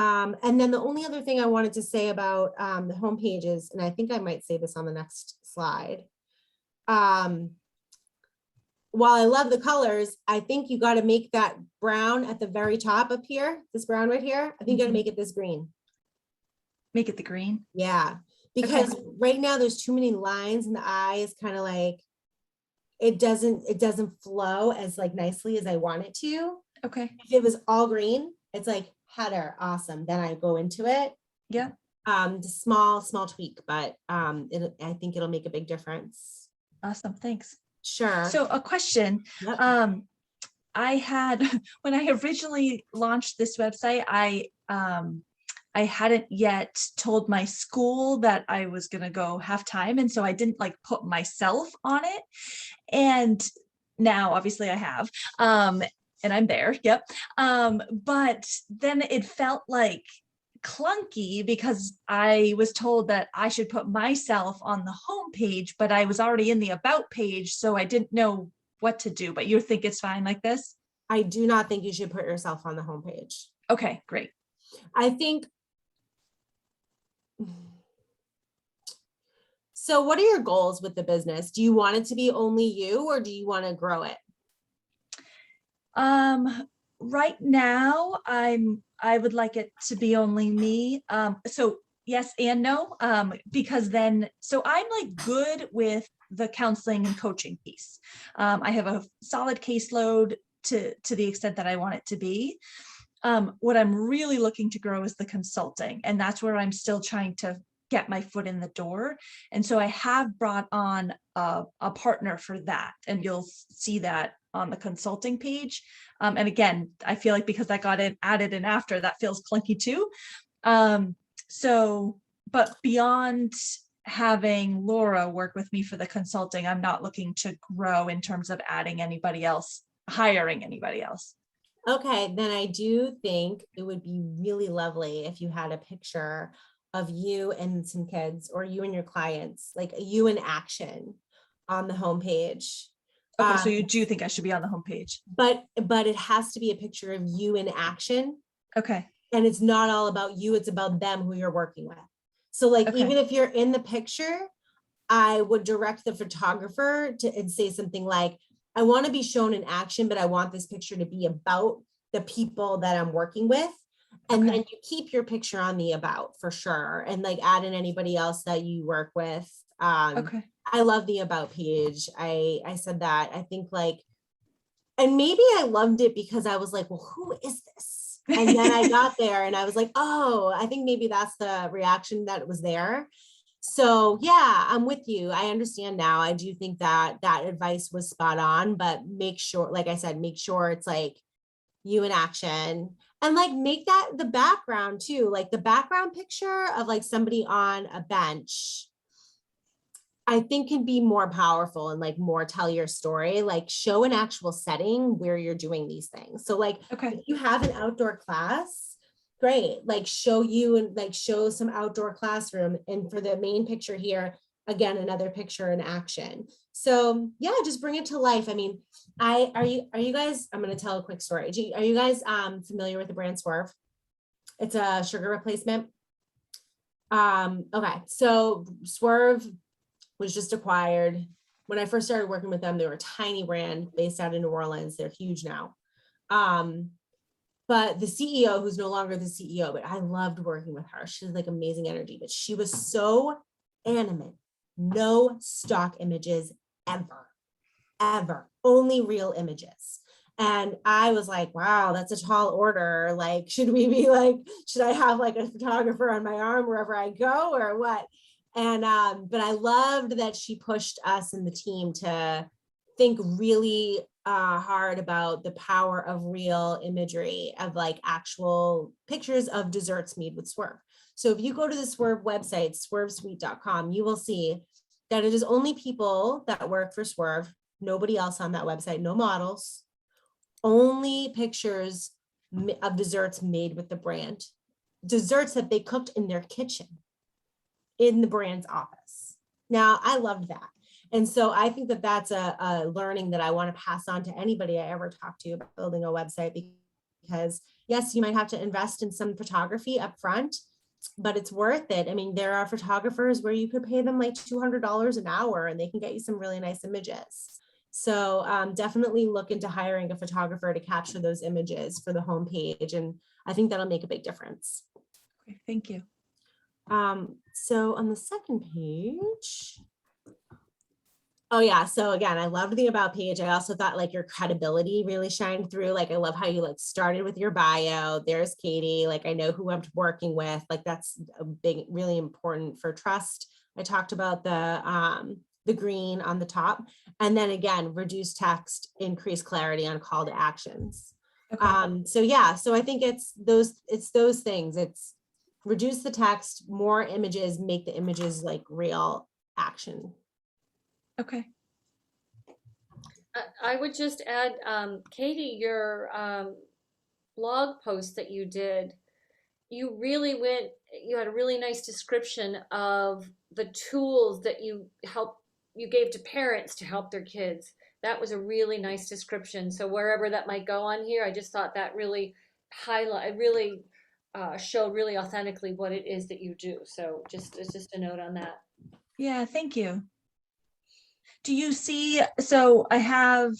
And then the only other thing I wanted to say about the homepage is, and I think I might say this on the next slide. While I love the colors, I think you got to make that brown at the very top up here, this brown right here. I think you got to make it this green. Make it the green. Yeah, because right now there's too many lines and the eye is kind of like, it doesn't flow as like nicely as I want it to. Okay. If it was all green, it's like header, awesome. Then I go into it. Yeah. Small tweak, but I think it'll make a big difference. Awesome. Thanks. Sure. So a question. Yep. I had, when I originally launched this website, I hadn't yet told my school that I was going to go half time. And so I didn't like put myself on it. And now obviously I have, and I'm there. Yep. But then it felt like clunky because I was told that I should put myself on the home page, but I was already in the about page. So I didn't know what to do, but you think it's fine like this? I do not think you should put yourself on the homepage. Okay, great. I think. So what are your goals with the business? Do you want it to be only you or do you want to grow it? Right now I would like it to be only me. So yes and no, because then, so I'm like good with the counseling and coaching piece. I have a solid caseload to the extent that I want it to be. What I'm really looking to grow is the consulting, and that's where I'm still trying to get my foot in the door. And so I have brought on a partner for that, and you'll see that on the consulting page. And again, I feel like because I got it added in after, that feels clunky too. But beyond having Laura work with me for the consulting, I'm not looking to grow in terms of adding anybody else, hiring anybody else. Okay, then I do think it would be really lovely if you had a picture of you and some kids or you and your clients, like you in action on the homepage. Okay, so you do think I should be on the homepage? But it has to be a picture of you in action. Okay. And it's not all about you, it's about them who you're working with. So like, even if you're in the picture, I would direct the photographer and say something like, I want to be shown in action, but I want this picture to be about the people that I'm working with. And then you keep your picture on the about for sure. And like add in anybody else that you work with. I love the about page. I said that. I think like, and maybe I loved it because I was like, well, who is this? And then I got there and I was like, oh, I think maybe that's the reaction that was there. So yeah, I'm with you. I understand now. I do think that that advice was spot on, but make sure, like I said, make sure it's like you in action, and like make that the background too, like the background picture of like somebody on a bench, I think can be more powerful and like more tell your story, like show an actual setting where you're doing these things. So like if you have an outdoor class, great, like show you and like show some outdoor classroom. And for the main picture here, again, another picture in action. So yeah, just bring it to life. I mean, are you guys, I'm going to tell a quick story. Are you guys familiar with the brand Swerve? It's a sugar replacement. Okay, so Swerve was just acquired. When I first started working with them, they were a tiny brand based out of New Orleans. They're huge now. But the CEO, who's no longer the CEO, but I loved working with her. She has like amazing energy, but she was so animate. No stock images ever, only real images. And I was like, wow, that's a tall order. Like, should I have like a photographer on my arm wherever I go or what? And, but I loved that she pushed us in the team to think really hard about the power of real imagery, of like actual pictures of desserts made with Swerve. So if you go to the Swerve website, swervesweet.com, you will see that it is only people that work for Swerve, nobody else on that website, no models, only pictures of desserts made with the brand, desserts that they cooked in their kitchen in the brand's office. Now, I loved that. And so I think that that's a learning that I want to pass on to anybody I ever talk to about building a website, because yes, you might have to invest in some photography up front, but it's worth it. I mean, there are photographers where you could pay them like $200 an hour and they can get you some really nice images. So definitely look into hiring a photographer to capture those images for the homepage. And I think that'll make a big difference. Okay, thank you. So on the second page, oh yeah, so again, I loved the about page. I also thought like your credibility really shined through. Like I love how you like started with your bio. There's Katie, like I know who I'm working with. Like that's a big, really important for trust. I talked about the green on the top, and then again, reduce text, increase clarity on call to actions. Okay. So yeah, so I think it's those things. It's reduce the text, more images, make the images like real action. Okay. I would just add, Katie, your blog post that you did, you had a really nice description of the tools that you gave to parents to help their kids. That was a really nice description. So wherever that might go on here, I just thought that really showed really authentically what it is that you do. So it's just a note on that. Yeah, thank you. Do you see, so I have,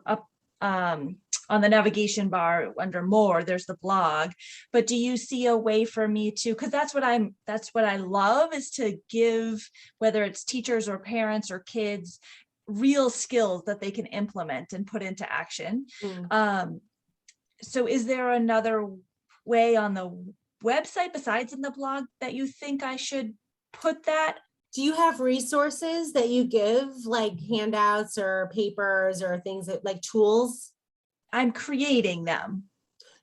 up on the navigation bar under more, there's the blog, but do you see a way for me to, because that's what I love, is to give, whether it's teachers or parents or kids, real skills that they can implement and put into action. So is there another way on the website besides in the blog that you think I should put that? Do you have resources that you give, like handouts or papers or things that like tools? I'm creating them.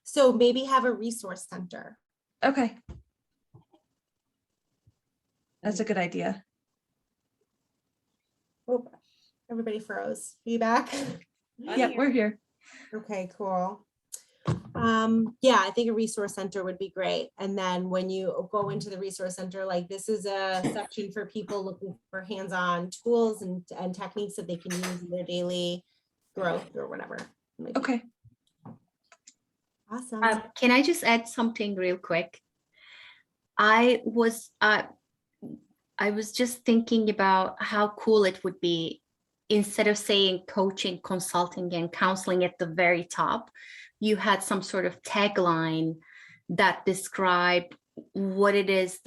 So maybe have a resource center. Okay. That's a good idea. Oh, everybody froze. Are you back? Yeah, we're here. Okay, cool. Yeah, I think a resource center would be great. And then when you go into the resource center, like this is a section for people looking for hands-on tools and techniques that they can use in their daily growth or whatever. Okay. Awesome. Can I just add something real quick? I was just thinking about how cool it would be, instead of saying coaching, consulting, and counseling at the very top, you had some sort of tagline that described what it is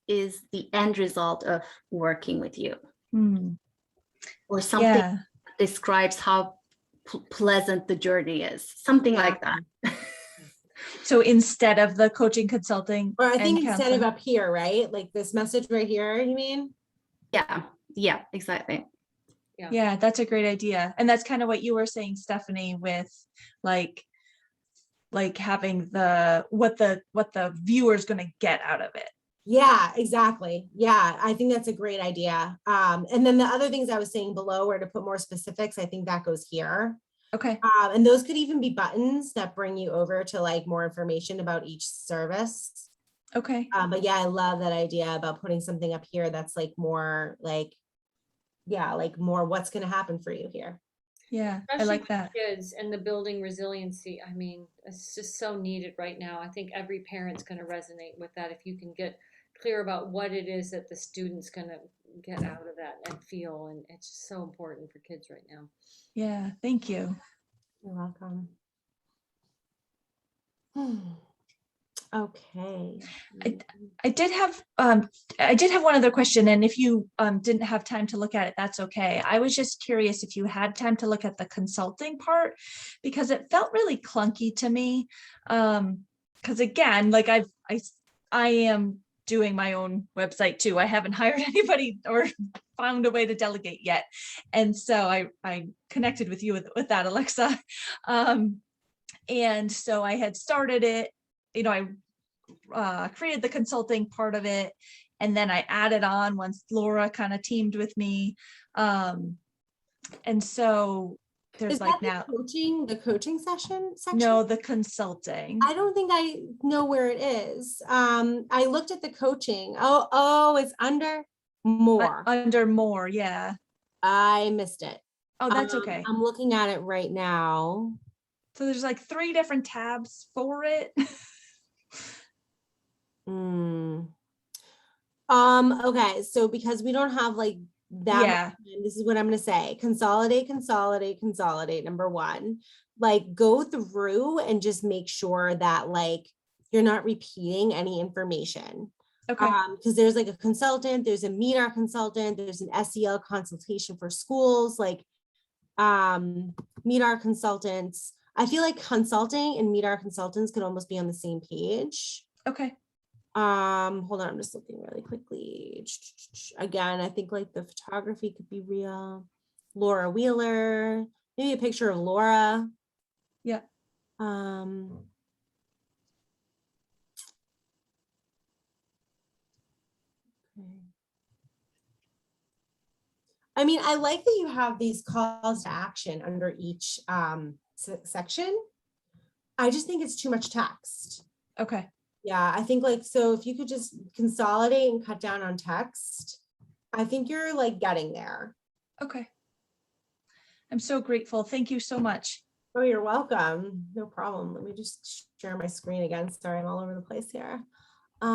is the end result of working with you. Or something that describes how pleasant the journey is, something like that. So instead of the coaching, consulting, or I think instead of up here, right? Like this message right here, you mean? Yeah, exactly. Yeah, that's a great idea. And that's kind of what you were saying, Stephanie, with like having what the viewer's going to get out of it. Yeah, exactly. Yeah, I think that's a great idea. And then the other things I was saying below where to put more specifics, I think that goes here. Okay. And those could even be buttons that bring you over to like more information about each service. Okay. But yeah, I love that idea about putting something up here that's like more like, yeah, like more what's going to happen for you here. Yeah, Especially I like with that. kids and the building resiliency. I mean, it's just so needed right now. I think every parent's going to resonate with that if you can get clear about what it is that the student's going to get out of that and feel. And it's just so important for kids right now. Yeah, thank you. You're welcome. Okay. I did have one other question, and if you didn't have time to look at it, that's okay. I was just curious if you had time to look at the consulting part, because it felt really clunky to me. Because again, like I am doing my own website too. I haven't hired anybody or found a way to delegate yet, and so I connected with you with that, Alexa. And so I had started it. I created the consulting part of it, and then I added on once Laura kind of teamed with me. And so there's Is like that now the coaching section? No, the consulting. I don't think I know where it is. I looked at the coaching. Oh, it's under more. Under more, yeah. I missed it. Oh, that's okay. I'm looking at it right now. So there's like 3 different tabs for it. Okay, so because we don't have like that much Yeah. time, this is what I'm gonna say. Consolidate, consolidate, consolidate, number one. Like go through and just make sure that like you're not repeating any information. Okay. Because there's like a consultant, there's a Meet Our consultant, there's an SEL consultation for schools, like Meet Our consultants. I feel like consulting and Meet Our consultants could almost be on the same page. Okay. Hold on, I'm just looking really quickly. Again, I think like the photography could be real. Laura Wheeler, maybe a picture of Laura. Yeah. Okay. I mean, I like that you have these calls to action under each section. I just think it's too much text. Okay. Yeah, I think like, so if you could just consolidate and cut down on text, I think you're like getting there. Okay. I'm so grateful. Thank you so much. Oh, you're welcome. No problem. Let me just share my screen again. Sorry, I'm all over the place here. That's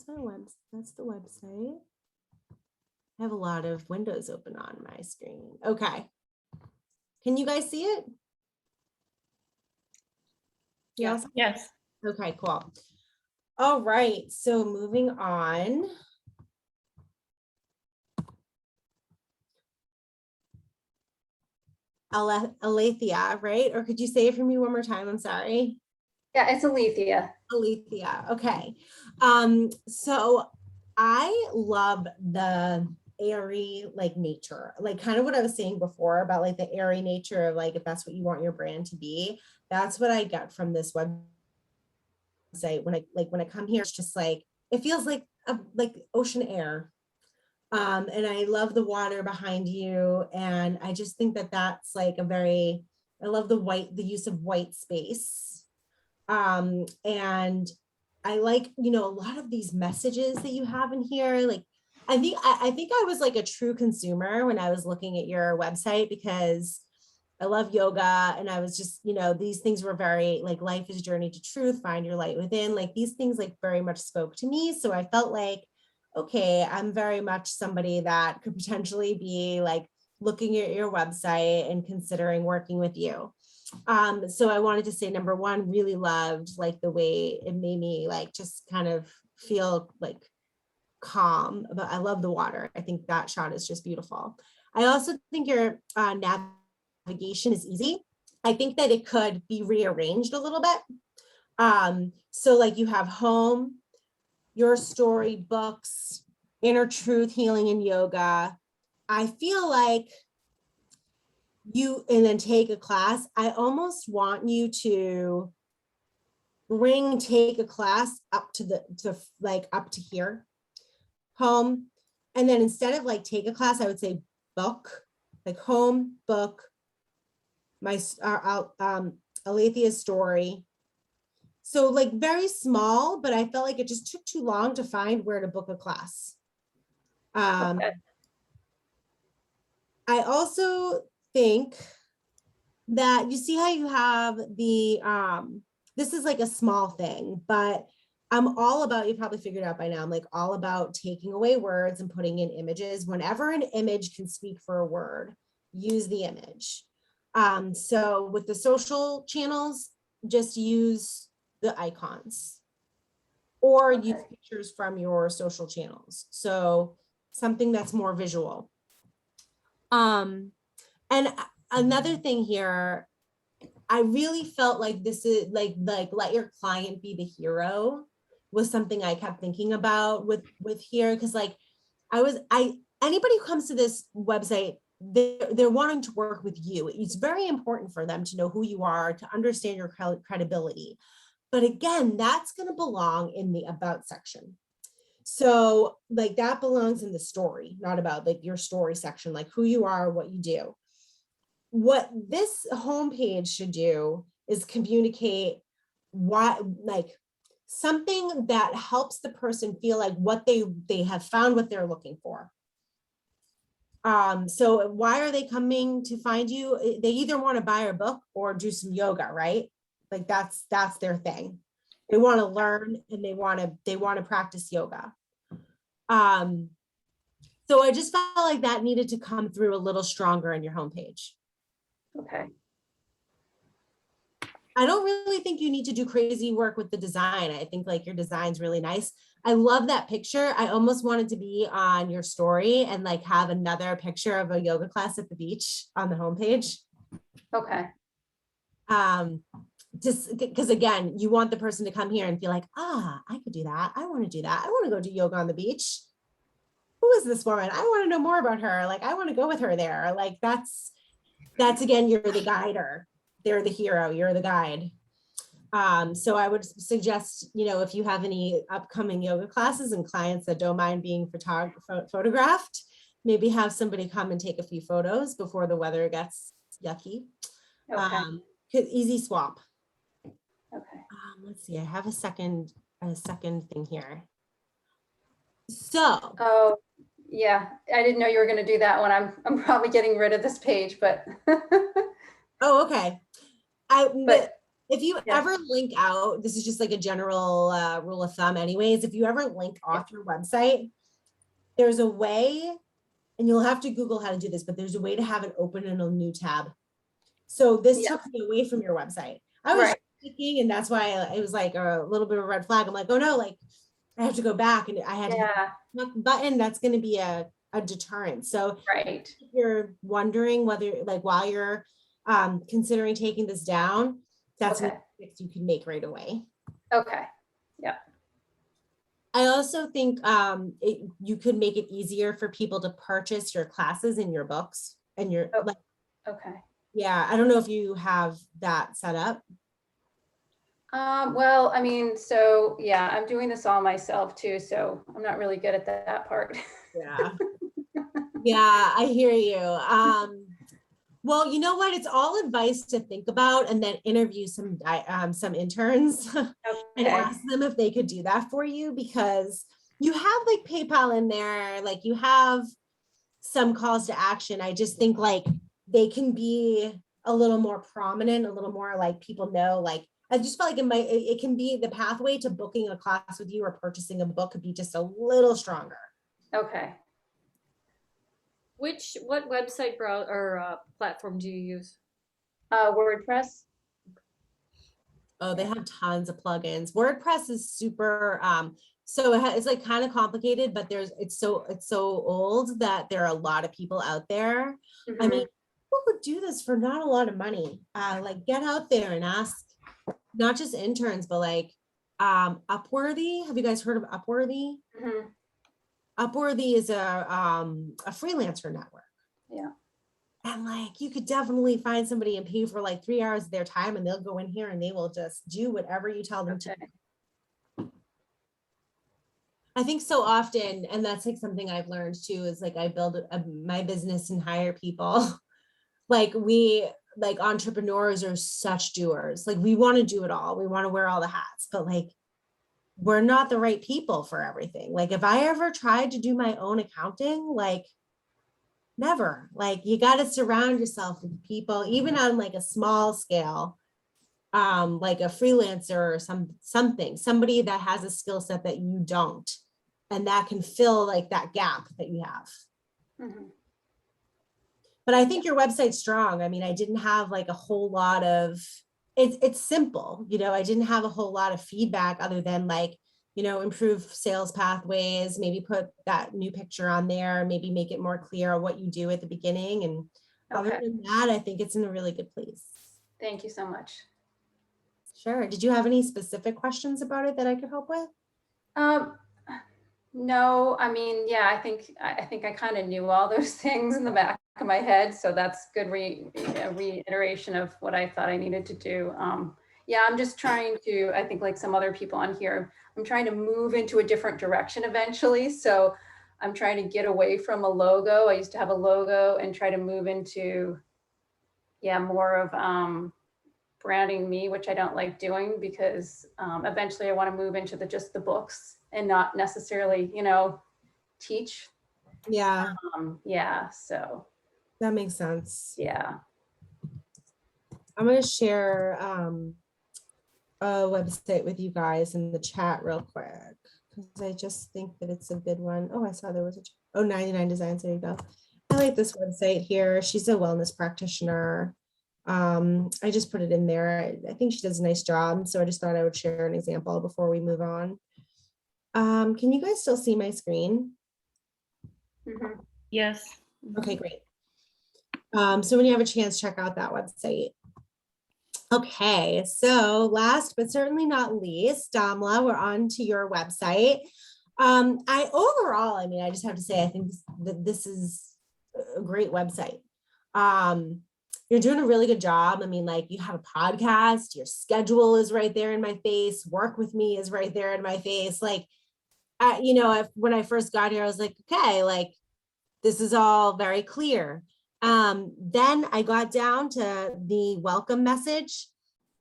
my that's the website. I have a lot of windows open on my screen. Okay. Can you guys see it? Yes. Yes. Okay, cool. All right, so moving on. Alethea, right? Or could you say it for me one more time? I'm sorry. Yeah, it's Alethea. Alethea, okay. So I love the airy like nature, like kind of what I was saying before about like the airy nature of like if that's what you want your brand to be. That's what I get from this website when I come here. It's just like it feels like ocean air. And I love the water behind you, and I just think that that's like I love the use of white space. And I like, a lot of these messages that you have in here. Like, I think I was like a true consumer when I was looking at your website because I love yoga. And I was just, these things were very like life is a journey to truth, find your light within. Like these things like very much spoke to me. So I felt like, okay, I'm very much somebody that could potentially be like looking at your website and considering working with you. So I wanted to say, number one, really loved like the way it made me like just kind of feel like calm, but I love the water. I think that shot is just beautiful. I also think your navigation is easy. I think that it could be rearranged a little bit. So like you have home, your story, books, inner truth, healing, and yoga. I feel like and then take a class. I almost want you to take a class up to up to here, home. And then instead of like take a class, I would say book, like home, book, Alethea's story. So like very small, but I felt like it just took too long to find where to book a class. Okay. I also think that you see how you have this is like a small thing, but I'm all about, you probably figured out by now, I'm like all about taking away words and putting in images. Whenever an image can speak for a word, use the image. So with the social channels, just use the icons or use pictures from your social channels. So something that's more visual. And another thing here, I really felt like this is like let your client be the hero was something I kept thinking about with here. Cause like anybody who comes to this website, they're wanting to work with you. It's very important for them to know who you are, to understand your credibility. But again, that's going to belong in the about section. So like that belongs in the story, not about like your story section, like who you are, what you do. What this homepage should do is communicate like something that helps the person feel like what they have found what they're looking for. So why are they coming to find you? They either want to buy a book or do some yoga, right? Like that's their thing. They want to learn and they want to practice yoga. So I just felt like that needed to come through a little stronger in your homepage. Okay. I don't really think you need to do crazy work with the design. I think like your design's really nice. I love that picture. I almost wanted to be on your story and like have another picture of a yoga class at the beach on the homepage. Okay. Just because again, you want the person to come here and feel like, I could do that. I want to do that. I want to go do yoga on the beach. Who is this woman? I want to know more about her. Like, I want to go with her there. Like that's again, you're the guider. They're the hero. You're the guide. So I would suggest, if you have any upcoming yoga classes and clients that don't mind being photographed, maybe have somebody come and take a few photos before the weather gets yucky. Okay. Easy swap. Okay. Let's see. I have a second thing here. So. Oh, yeah. I didn't know you were going to do that one. I'm probably getting rid of this page, but. Oh, okay. But if you yeah. ever link out, this is just like a general rule of thumb anyways, if you ever link off your website, there's a way, and you'll have to Google how to do this, but there's a way to have it open in a new tab. So this took me away from your website. I was thinking, and that's why it was like a little bit of a red flag. I'm like, oh no, like I have to go back, and I had to hit the button. That's going to be a deterrent. So if you're wondering whether like while you're considering taking this down, that's a fix you can make right away. Okay. Yeah. I also think you could make it easier for people to purchase your classes and your books and your okay. Yeah, I don't know if you have that set up. Well, I mean, so yeah, I'm doing this all myself too, so I'm not really good at that part. Yeah. Yeah, I hear you. Well, you know what? It's all advice to think about, and then interview some interns and ask them if they could do that for you, because you have like PayPal in there, like you have some calls to action. I just think like they can be a little more prominent, a little more like people know, like I just felt like it can be the pathway to booking a class with you or purchasing a book could be just a little stronger. Okay. What website browser or platform do you use? WordPress. Oh, they have tons of plugins. WordPress is super, so it's like kind of complicated, but it's so old that there are a lot of people out there. I mean, people would do this for not a lot of money. Like get out there and ask not just interns, but like Upworthy. Have you guys heard of Upworthy? Upworthy is a freelancer network. Yeah. And like, you could definitely find somebody and pay for like 3 hours of their time, and they'll go in here and they will just do whatever you tell them to. I think so often, and that's like something I've learned too, is like I build my business and hire people. Like entrepreneurs are such doers. Like we want to do it all. We want to wear all the hats, but like we're not the right people for everything. Like if I ever tried to do my own accounting, like never. Like you got to surround yourself with people, even on like a small scale, like a freelancer or somebody that has a skill set that you don't, and that can fill like that gap that you have. But I think your website's strong. I mean, I didn't have like a whole lot of, it's simple, I didn't have a whole lot of feedback other than like, improve sales pathways, maybe put that new picture on there, maybe make it more clear what you do at the beginning. And other than that, I think it's in a really good place. Thank you so much. Sure. Did you have any specific questions about it that I could help with? No, I mean, yeah, I think I kind of knew all those things in the back of my head. So that's good reiteration of what I thought I needed to do. Yeah, I'm just trying to, I think like some other people on here, I'm trying to move into a different direction eventually. So I'm trying to get away from a logo. I used to have a logo and try to move into, more of branding me, which I don't like doing, because eventually I want to move into just the books and not necessarily, teach. Yeah, Yeah, so, that makes sense. yeah. I'm gonna share a website with you guys in the chat real quick because I just think that it's a good one. Oh, I saw there was a 99 Designs. There you go. I like this website here. She's a wellness practitioner. I just put it in there. I think she does a nice job. So I just thought I would share an example before we move on. Can you guys still see my screen? Mhm. Yes. Okay, great. So when you have a chance, check out that website. Okay, so last but certainly not least, Damla, we're on to your website. I mean, I just have to say, I think that this is a great website. You're doing a really good job. I mean, like you have a podcast, your schedule is right there in my face, work with me is right there in my face. Like, when I first got here, I was like, okay, like this is all very clear. Then I got down to the welcome message,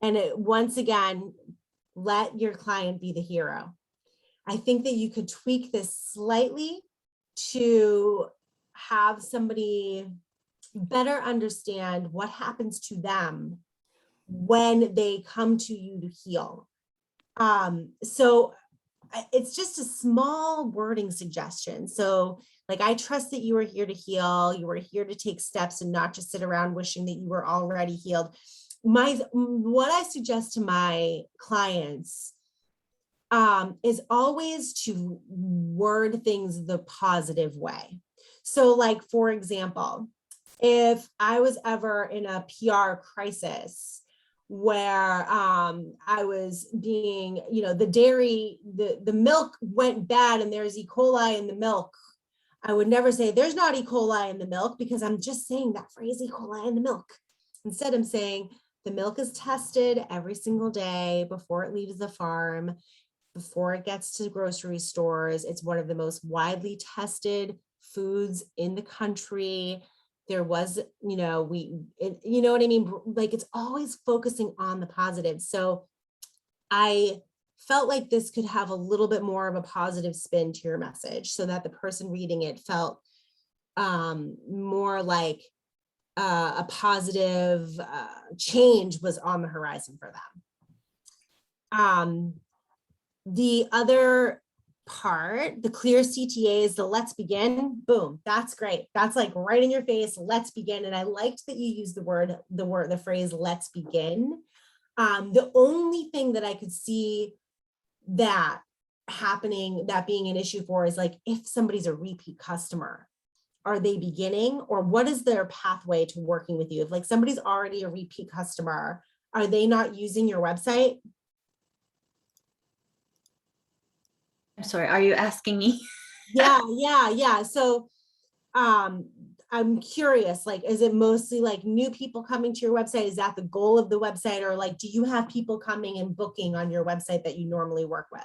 and it once again, let your client be the hero. I think that you could tweak this slightly to have somebody better understand what happens to them when they come to you to heal. So it's just a small wording suggestion. So like, I trust that you are here to heal. You are here to take steps and not just sit around wishing that you were already healed. What I suggest to my clients is always to word things the positive way. So like, for example, if I was ever in a PR crisis where I was being, the milk went bad and there's E. coli in the milk, I would never say there's not E. coli in the milk, because I'm just saying that phrase, E. coli in the milk. Instead, I'm saying the milk is tested every single day before it leaves the farm, before it gets to grocery stores. It's one of the most widely tested foods in the country. There was, you know what I mean? Like, it's always focusing on the positive. So I felt like this could have a little bit more of a positive spin to your message, so that the person reading it felt more like a positive change was on the horizon for them. The other part, the clear CTAs, the let's begin, boom, that's great. That's like right in your face, let's begin. And I liked that you used the phrase, let's begin. The only thing that I could see that being an issue for is like, if somebody's a repeat customer, are they beginning, or what is their pathway to working with you? If like somebody's already a repeat customer, are they not using your website? I'm sorry, are you asking me? Yeah. So I'm curious, like, is it mostly like new people coming to your website? Is that the goal of the website? Or like, do you have people coming and booking on your website that you normally work with?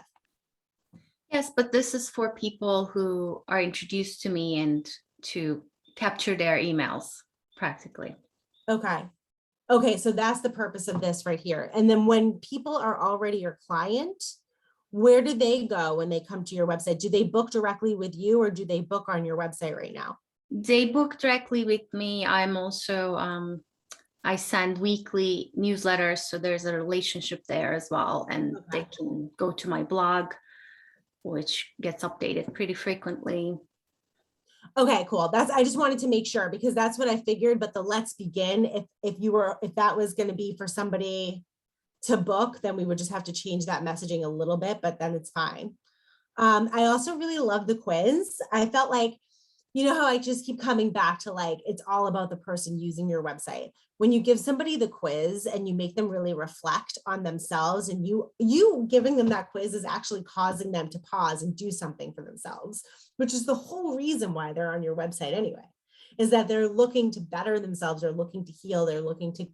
Yes, but this is for people who are introduced to me and to capture their emails practically. Okay, so that's the purpose of this right here. And then when people are already your client, where do they go when they come to your website? Do they book directly with you, or do they book on your website right now? They book directly with me. I'm also, I send weekly newsletters, so there's a relationship there as well. And they can go to my blog, which gets updated pretty frequently. Okay, cool. I just wanted to make sure, because that's what I figured. But the let's begin, if that was going to be for somebody to book, then we would just have to change that messaging a little bit, but then it's fine. I also really love the quiz. I felt like, you know how I just keep coming back to, like, it's all about the person using your website. When you give somebody the quiz and you make them really reflect on themselves, and you giving them that quiz is actually causing them to pause and do something for themselves, which is the whole reason why they're on your website anyway, is that they're looking to better themselves, they're looking to heal, they're looking to,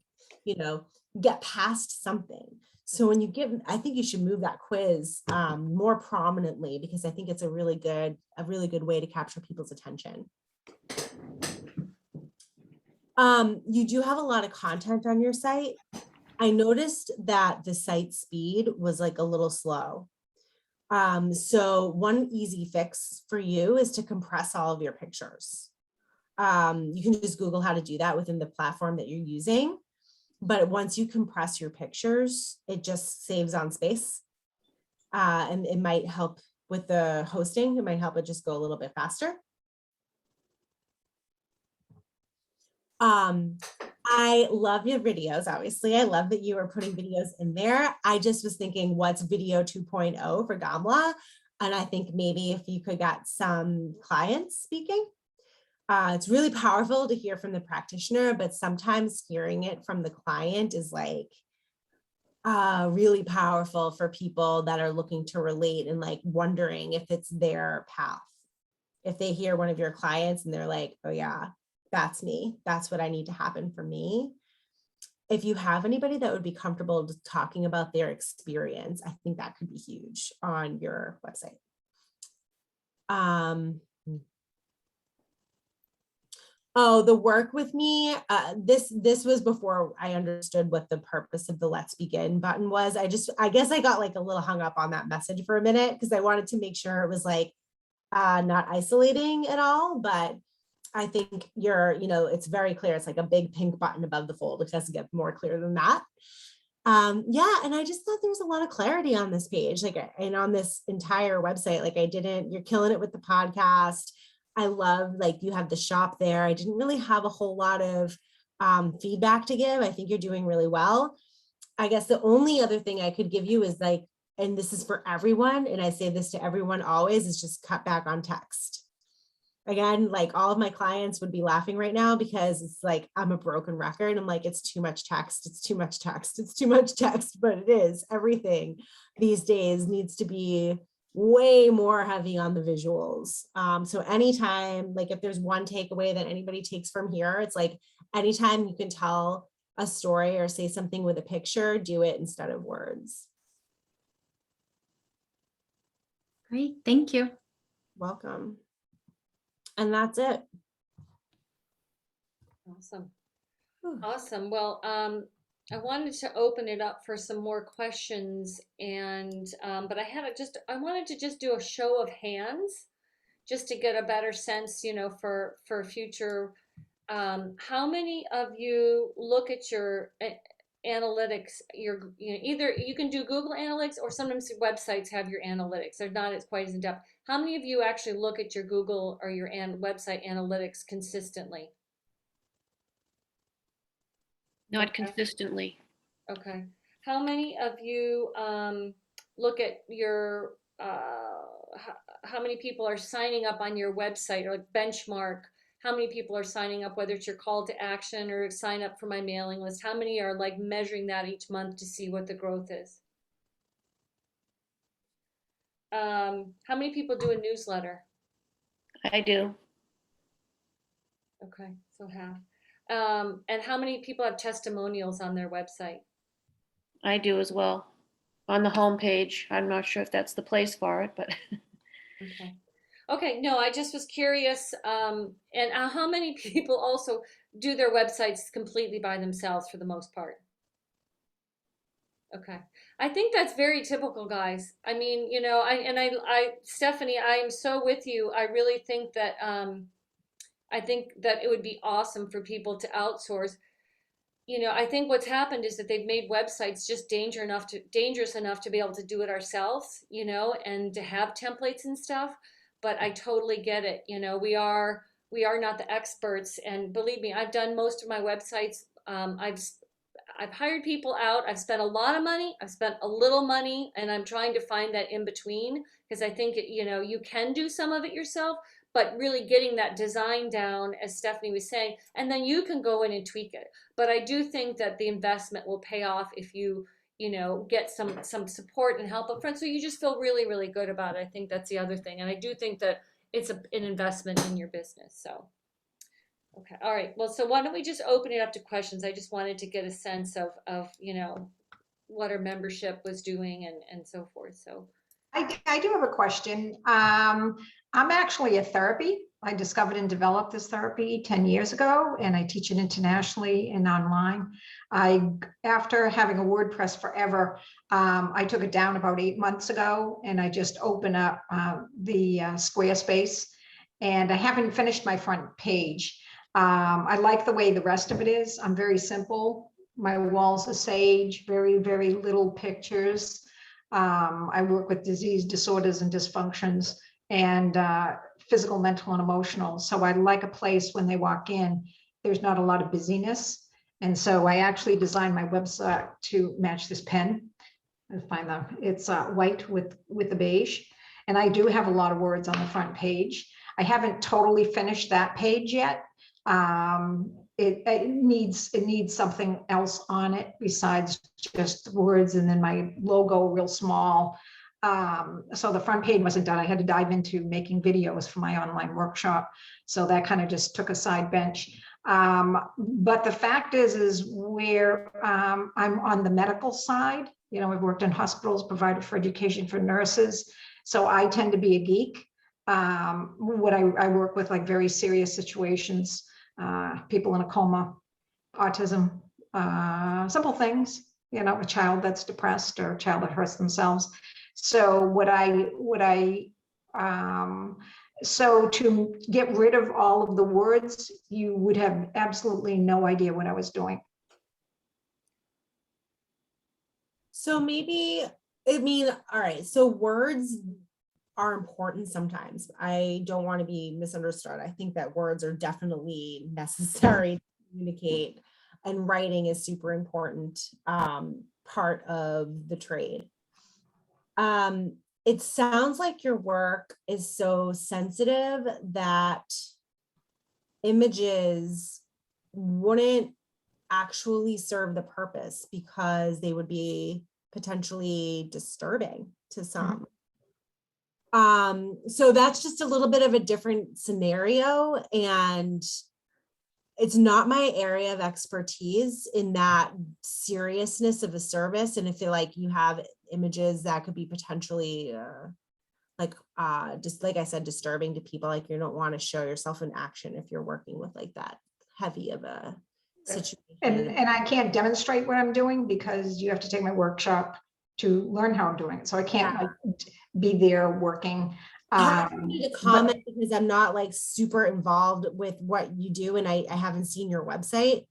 get past something. So when you I think you should move that quiz more prominently, because I think it's a really good way to capture people's attention. You do have a lot of content on your site. I noticed that the site speed was like a little slow. So one easy fix for you is to compress all of your pictures. You can just Google how to do that within the platform that you're using. But once you compress your pictures, it just saves on space. And it might help with the hosting. It might help it just go a little bit faster. I love your videos. Obviously, I love that you are putting videos in there. I just was thinking, what's video 2.0 for Gamla? And I think maybe if you could get some clients speaking. It's really powerful to hear from the practitioner, but sometimes hearing it from the client is like really powerful for people that are looking to relate and like wondering if it's their path. If they hear one of your clients and they're like, oh yeah, that's me. That's what I need to happen for me. If you have anybody that would be comfortable just talking about their experience, I think that could be huge on your website. Oh, the work with me. This was before I understood what the purpose of the Let's Begin button was. I guess I got like a little hung up on that message for a minute because I wanted to make sure it was like not isolating at all. But I think it's very clear. It's like a big pink button above the fold. It doesn't get more clear than that. Yeah, and I just thought there was a lot of clarity on this page, like, and on this entire website. Like you're killing it with the podcast. I love, like, you have the shop there. I didn't really have a whole lot of feedback to give. I think you're doing really well. I guess the only other thing I could give you is like, and this is for everyone, and I say this to everyone always, is just cut back on text. Again, like all of my clients would be laughing right now because it's like, I'm a broken record. I'm like, it's too much text. It's too much text. It's too much text, but it is. Everything these days needs to be way more heavy on the visuals. So anytime, like if there's one takeaway that anybody takes from here, it's like anytime you can tell a story or say something with a picture, do it instead of words. Great, thank you. Welcome. And that's it. Awesome. Awesome. Well, I wanted to open it up for some more questions, and but I wanted to just do a show of hands just to get a better sense, for future. How many of you look at your analytics? Either you can do Google Analytics, or sometimes websites have your analytics. They're not as quite as in depth. How many of you actually look at your Google or your website analytics consistently? Not Okay. consistently. Okay. How many of you look at your how many people are signing up on your website, or like benchmark how many people are signing up, whether it's your call to action or sign up for my mailing list? How many are like measuring that each month to see what the growth is? How many people do a newsletter? I do. Okay, so half. And how many people have testimonials on their website? I do as well. On the home page. I'm not sure if that's the place for it, but Okay. Okay, no, I just was curious. And how many people also do their websites completely by themselves for the most part? Okay. I think that's very typical, guys. I mean, Stephanie, I'm so with you. I really think that it would be awesome for people to outsource. I think what's happened is that they've made websites just dangerous enough to be able to do it ourselves, and to have templates and stuff. But I totally get it. We are not the experts, and believe me, I've done most of my websites. I've hired people out. I've spent a lot of money. I've spent a little money, and I'm trying to find that in between, because I think you can do some of it yourself, but really getting that design down, as Stephanie was saying, and then you can go in and tweak it. But I do think that the investment will pay off if you get some support and help up front, so you just feel really, really good about it. I think that's the other thing, and I do think that it's an investment in your business. So okay, all right. Well, so why don't we just open it up to questions? I just wanted to get a sense of what our membership was doing and so forth. So I do have a question. I'm actually a therapy. I discovered and developed this therapy 10 years ago, and I teach it internationally and online. After having a WordPress forever, I took it down about 8 months ago, and I just opened up the Squarespace, and I haven't finished my front page. I like the way the rest of it is. I'm very simple. My walls are sage, very, very little pictures. I work with disease disorders and dysfunctions and physical, mental, and emotional. So I like a place when they walk in, there's not a lot of busyness. And so I actually designed my website to match this pen. I find that it's white with the beige. And I do have a lot of words on the front page. I haven't totally finished that page yet. It needs something else on it besides just words, and then my logo real small. So the front page wasn't done. I had to dive into making videos for my online workshop. So that kind of just took a side bench. But the fact is where I'm on the medical side. You know, I've worked in hospitals, provided for education for nurses. So I tend to be a geek. What I work with, like very serious situations, people in a coma, autism, simple things, you know, a child that's depressed or a child that hurts themselves. So so to get rid of all of the words, you would have absolutely no idea what I was doing. So maybe, I mean, all right, so words are important sometimes. I don't want to be misunderstood. I think that words are definitely necessary to communicate, and writing is super important part of the trade. It sounds like your work is so sensitive that images wouldn't actually serve the purpose because they would be potentially disturbing to some. So that's just a little bit of a different scenario, and it's not my area of expertise in that seriousness of a service. And I feel like you have images that could be potentially just like I said, disturbing to people. Like you don't want to show yourself in action if you're working with like that heavy of a situation. And I can't demonstrate what I'm doing because you have to take my workshop to learn how I'm doing it. So I can't like be there working. I wanted to comment because I'm not like super involved with what you do, and I haven't seen your website.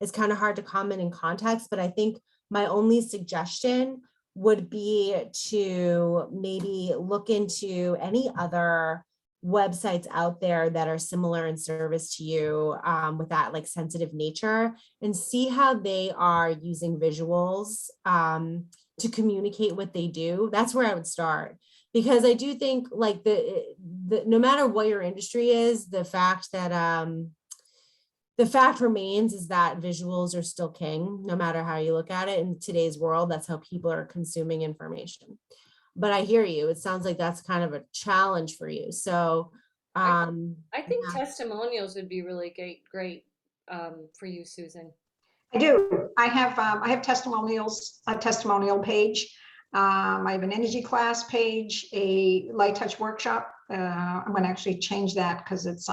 It's kind of hard to comment in context, but I think my only suggestion would be to maybe look into any other websites out there that are similar in service to you, with that like sensitive nature, and see how they are using visuals to communicate what they do. That's where I would start. Because I do think like the no matter what your industry is, the fact remains is that visuals are still king, no matter how you look at it in today's world. That's how people are consuming information. But I hear you. It sounds like that's kind of a challenge for you. So I think testimonials would be really great for you, Susan. I do. I have testimonials, a testimonial page. I have an energy class page, a light touch workshop. I'm going to actually change that because it's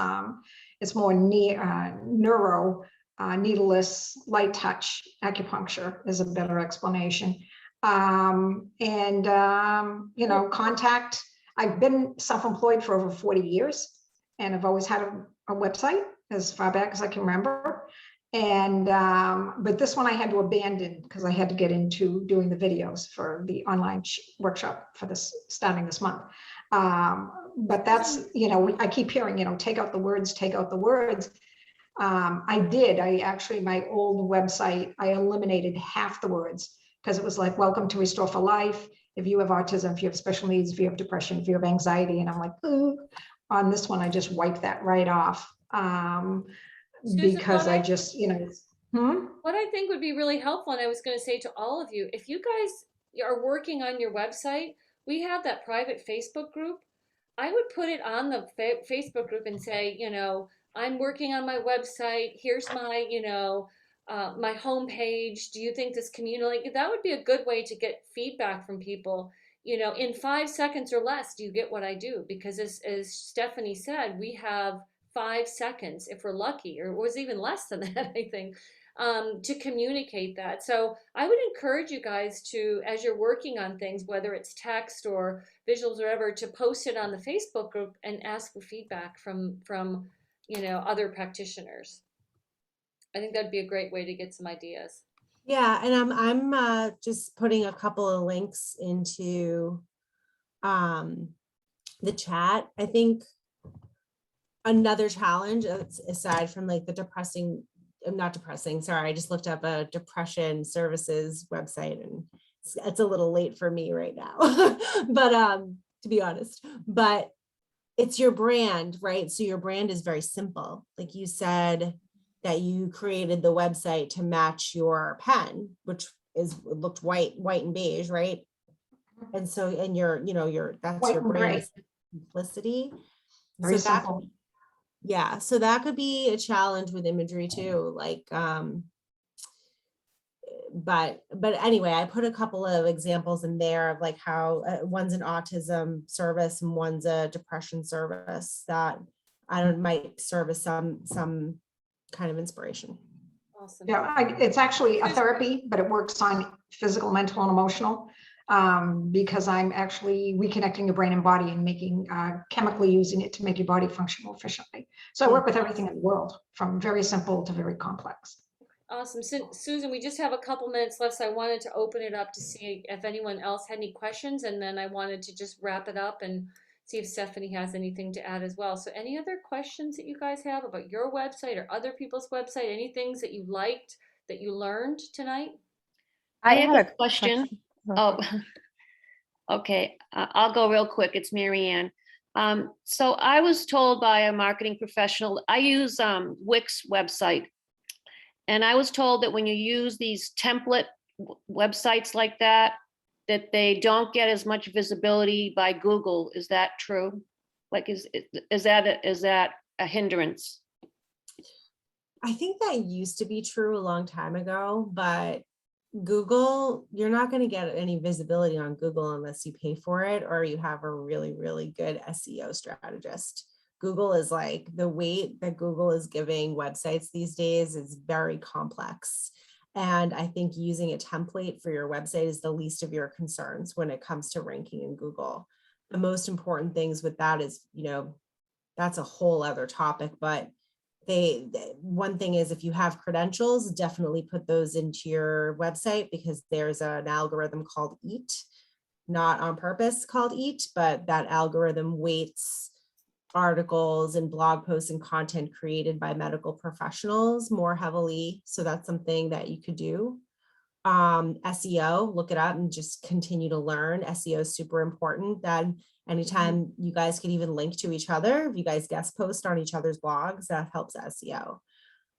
more neuro, needleless light touch acupuncture is a better explanation. You know, contact. I've been self-employed for over 40 years, and I've always had a website as far back as I can remember. And but this one I had to abandon because I had to get into doing the videos for the online workshop for this starting this month. But that's, you know, I keep hearing, you know, take out the words, take out the words. I actually, my old website, I eliminated half the words because it was like, welcome to Restore for Life. If you have autism, if you have special needs, if you have depression, if you have anxiety. And I'm like, ooh. On this one, I just wiped that right off. Susan, Because I just, you know, what I think would be really helpful, and I was going to say to all of you, if you guys are working on your website, we have that private Facebook group. I would put it on the Facebook group and say, you know, I'm working on my website. Here's my, you know, my homepage. Do you think this community, that would be a good way to get feedback from people. in 5 seconds or less, do you get what I do? Because as Stephanie said, we have 5 seconds if we're lucky, or it was even less than that, I think, to communicate that. So I would encourage you guys to, as you're working on things, whether it's text or visuals or whatever, to post it on the Facebook group and ask for feedback from other practitioners. I think that'd be a great way to get some ideas. Yeah, and I'm just putting a couple of links into the chat. I think another challenge, aside from like the depressing, not depressing, sorry, I just looked up a depression services website, and it's a little late for me right now, but to be honest, but it's your brand, right? So your brand is very simple. Like you said, that you created the website to match your pen, which looked white and beige, right? And so, and that's White your and brand gray. simplicity. Very So that, simple. yeah, so that could be a challenge with imagery too. Like, but anyway, I put a couple of examples in there of like how one's an autism service and one's a depression service that might serve as some kind of inspiration. Awesome. Yeah, it's actually a therapy, but it works on physical, mental, and emotional, because I'm actually reconnecting your brain and body and making chemically using it to make your body function more efficiently. So I work with everything in the world, from very simple to very complex. Awesome. Susan, we just have a couple minutes left, so I wanted to open it up to see if anyone else had any questions, and then I wanted to just wrap it up and see if Stephanie has anything to add as well. So any other questions that you guys have about your website or other people's website? Any things that you liked, that you learned tonight? I have a question. Oh, okay. I'll go real quick. It's Mary Ann. So I was told by a marketing professional, I use Wix website. And I was told that when you use these template websites like that they don't get as much visibility by Google. Is that true? Like, is that a hindrance? I think that used to be true a long time ago, but Google, you're not going to get any visibility on Google unless you pay for it or you have a really, really good SEO strategist. Google is like, the weight that Google is giving websites these days is very complex. And I think using a template for your website is the least of your concerns when it comes to ranking in Google. The most important things with that is, that's a whole other topic, but one thing is, if you have credentials, definitely put those into your website, because there's an algorithm called EAT, not on purpose called EAT, but that algorithm weights articles and blog posts and content created by medical professionals more heavily. So that's something that you could do. SEO, look it up and just continue to learn. SEO is super important. That anytime you guys can even link to each other, if you guys guest post on each other's blogs, that helps SEO.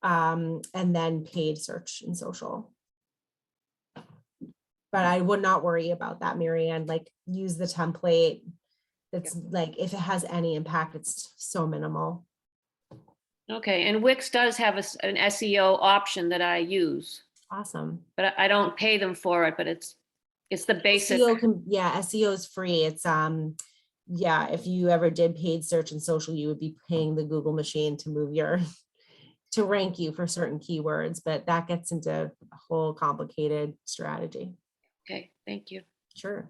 And then paid search and social. But I would not worry about that, Marianne. Like, use the template. It's like, if it has any impact, it's so minimal. Okay, and Wix does have an SEO option that I use. Awesome. But I don't pay them for it, but it's the basic. SEO is free. It's if you ever did paid search and social, you would be paying the Google machine to move to rank you for certain keywords, but that gets into a whole complicated strategy. Okay, thank you. Sure.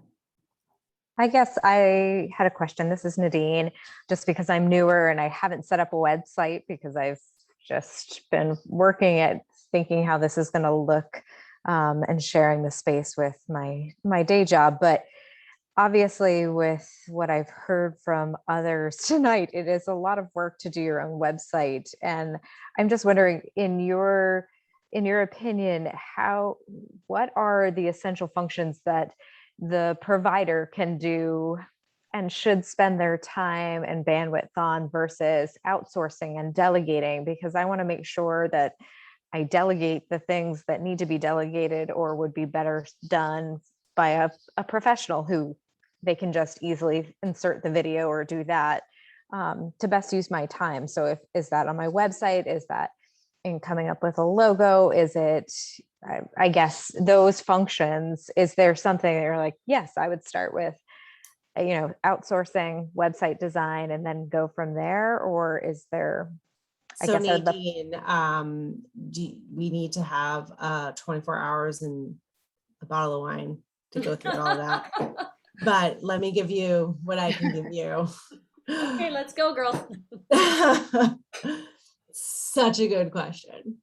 I guess I had a question. This is Nadine, just because I'm newer and I haven't set up a website because I've just been working at thinking how this is going to look, and sharing the space with my day job. But obviously, with what I've heard from others tonight, it is a lot of work to do your own website. And I'm just wondering, in your opinion, what are the essential functions that the provider can do and should spend their time and bandwidth on versus outsourcing and delegating? Because I want to make sure that I delegate the things that need to be delegated or would be better done by a professional who they can just easily insert the video or do that, to best use my time. So is that on my website? Is that in coming up with a logo? Is it, I guess, those functions? Is there something that you're like, yes, I would start with outsourcing website design and then go from there? Or is there, I So guess I would love. Nadine, we need to have 24 hours and a bottle of wine to go through all that. But let me give you what I can give you. Okay, let's go, girl. Such a good question.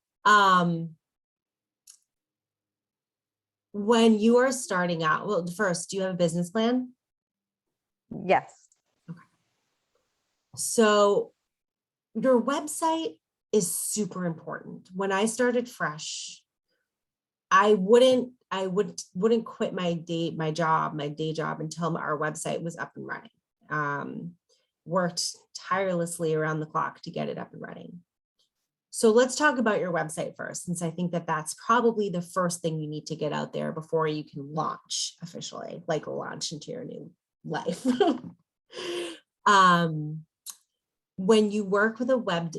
When you are starting out, well, first, do you have a business plan? Yes. So your website is super important. When I started fresh, I wouldn't quit my day job until our website was up and running. Worked tirelessly around the clock to get it up and running. So let's talk about your website first, since I think that that's probably the first thing you need to get out there before you can launch officially, like launch into your new life. When you work with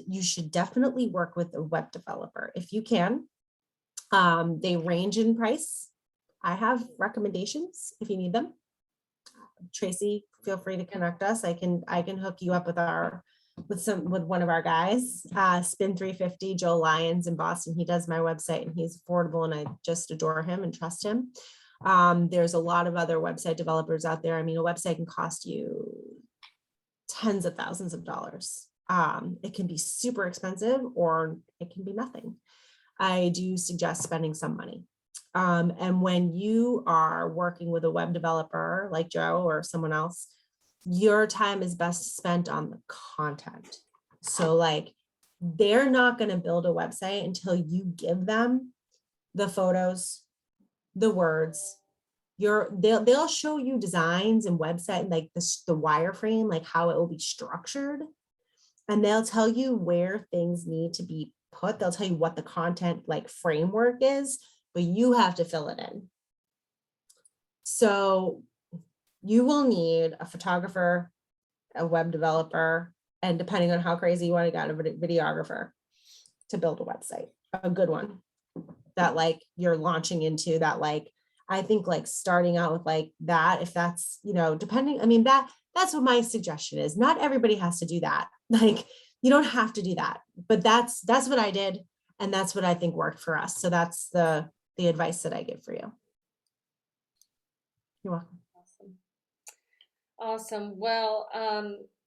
you should definitely work with a web developer if you can. They range in price. I have recommendations if you need them. Tracy, feel free to connect us. I can hook you up with one of our guys, Spin 350, Joe Lyons in Boston. He does my website and he's affordable and I just adore him and trust him. There's a lot of other website developers out there. I mean, a website can cost you tens of thousands of dollars. It can be super expensive or it can be nothing. I do suggest spending some money. And when you are working with a web developer like Joe or someone else, your time is best spent on the content. So like, they're not going to build a website until you give them the photos, the words, they'll show you designs and website, like the wireframe, like how it will be structured. And they'll tell you where things need to be put. They'll tell you what the content like framework is, but you have to fill it in. So you will need a photographer, a web developer, and depending on how crazy you want to get, a videographer to build a website, a good one that like you're launching into that. Like, I think like starting out with like that, if that's, depending, I mean, that's what my suggestion is. Not everybody has to do that. Like, you don't have to do that, but that's what I did. And that's what I think worked for us. So that's the advice that I give for you. You're welcome. Awesome. Well,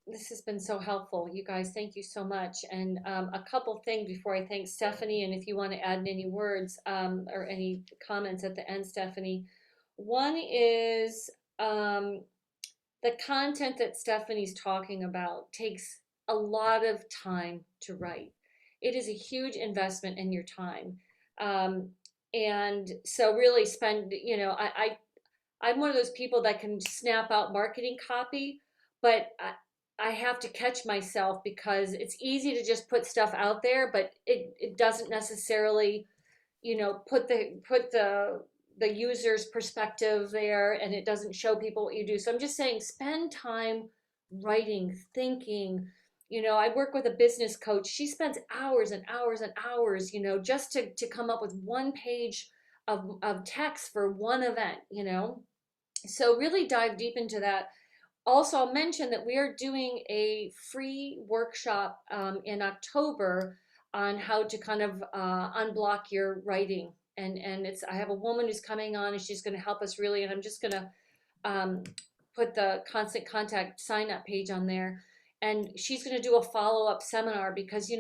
this has been so helpful. You guys, thank you so much. And a couple things before I thank Stephanie, and if you want to add any words or any comments at the end, Stephanie. One is the content that Stephanie's talking about takes a lot of time to write. It is a huge investment in your time. And so really spend, I'm one of those people that can snap out marketing copy, but I have to catch myself because it's easy to just put stuff out there, but it doesn't necessarily, put the user's perspective there, and it doesn't show people what you do. So I'm just saying, spend time writing, thinking. I work with a business coach. She spends hours and hours and hours, just to come up with one page of text for one event, So really dive deep into that. Also, I'll mention that we are doing a free workshop in October on how to kind of unblock your writing. And I have a woman who's coming on and she's going to help us really. And I'm just going to put the Constant Contact sign up page on there. And she's going to do a follow-up seminar because,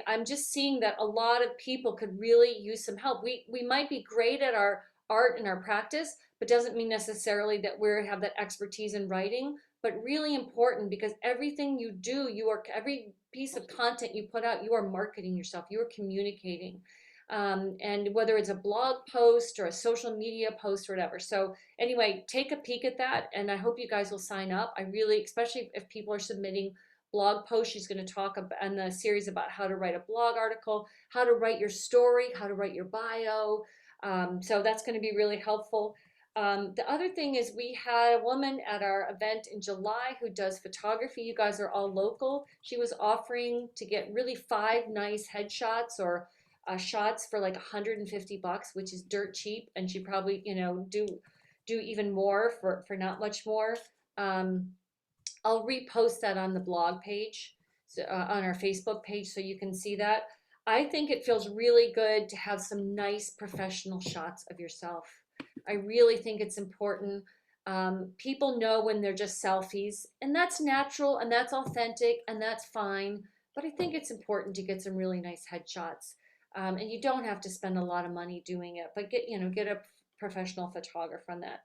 I'm just seeing that a lot of people could really use some help. We might be great at our art and our practice, but doesn't mean necessarily that we have that expertise in writing, but really important because everything you do, every piece of content you put out, you are marketing yourself, you are communicating. And whether it's a blog post or a social media post or whatever. So anyway, take a peek at that. And I hope you guys will sign up. I really, especially if people are submitting blog posts, she's going to talk about in the series about how to write a blog article, how to write your story, how to write your bio. So that's going to be really helpful. The other thing is we had a woman at our event in July who does photography. You guys are all local. She was offering to get really 5 nice headshots or shots for like $150, which is dirt cheap. And she probably, do even more for not much more. I'll repost that on the blog page, so, on our Facebook page, so you can see that. I think it feels really good to have some nice professional shots of yourself. I really think it's important. People know when they're just selfies, and that's natural and that's authentic and that's fine. But I think it's important to get some really nice headshots. And you don't have to spend a lot of money doing it, but get a professional photographer on that.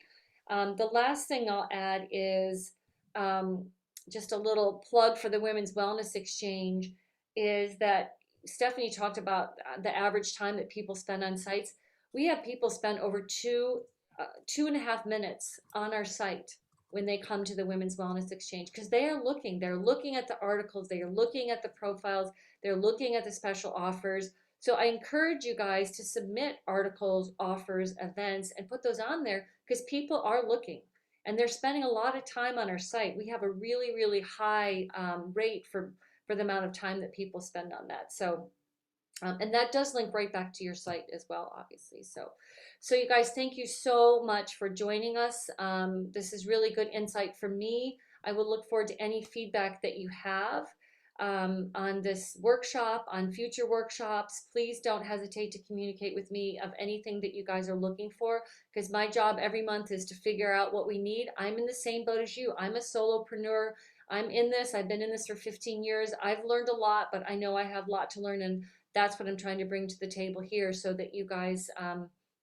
The last thing I'll add is um, just a little plug for the Women's Wellness Exchange is that Stephanie talked about the average time that people spend on sites. We have people spend over 2.5 minutes on our site when they come to the Women's Wellness Exchange, because they're looking at the articles, they are looking at the profiles, they're looking at the special offers. So I encourage you guys to submit articles, offers, events, and put those on there, because people are looking and they're spending a lot of time on our site. We have a really, really high rate for the amount of time that people spend on that. So, and that does link right back to your site as well, obviously. So you guys, thank you so much for joining us. This is really good insight for me. I will look forward to any feedback that you have on this workshop, on future workshops. Please don't hesitate to communicate with me of anything that you guys are looking for, because my job every month is to figure out what we need. I'm in the same boat as you. I'm a solopreneur. I'm in this. I've been in this for 15 years. I've learned a lot, but I know I have a lot to learn, and that's what I'm trying to bring to the table here, so that you guys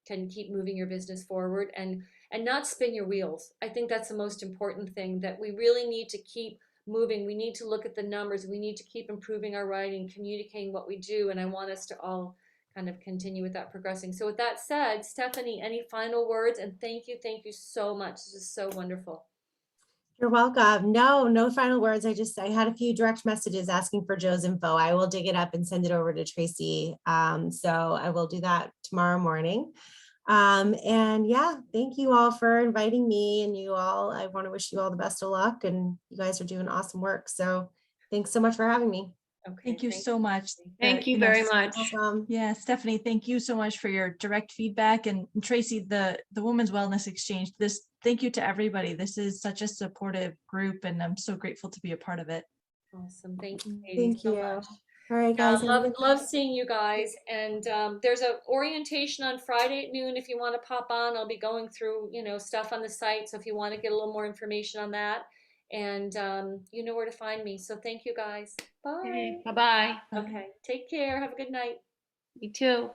can keep moving your business forward and not spin your wheels. I think that's the most important thing, that we really need to keep moving. We need to look at the numbers. We need to keep improving our writing, communicating what we do. And I want us to all kind of continue with that progressing. So with that said, Stephanie, any final words? And thank you so much. This is so wonderful. You're welcome. No final words. I had a few direct messages asking for Joe's info. I will dig it up and send it over to Tracy. So I will do that tomorrow morning. And yeah, thank you all for inviting me, and you all, I want to wish you all the best of luck, and you guys are doing awesome work. So thanks so much for having me. Okay. Thank you so much. Thank you You know, very much. Welcome. Yeah, Stephanie, thank you so much for your direct feedback. And Tracy, the Women's Wellness Exchange, thank you to everybody. This is such a supportive group, and I'm so grateful to be a part of it. Awesome. Thank you, Katie, Thank so you. much. All right, guys. have a good Love night. seeing you guys. And there's an orientation on Friday at noon. If you want to pop on, I'll be going through, stuff on the site. So if you want to get a little more information on that, and you know where to find me. So thank you guys. Bye. Bye-bye. Okay. Take care. Have a good night. You too.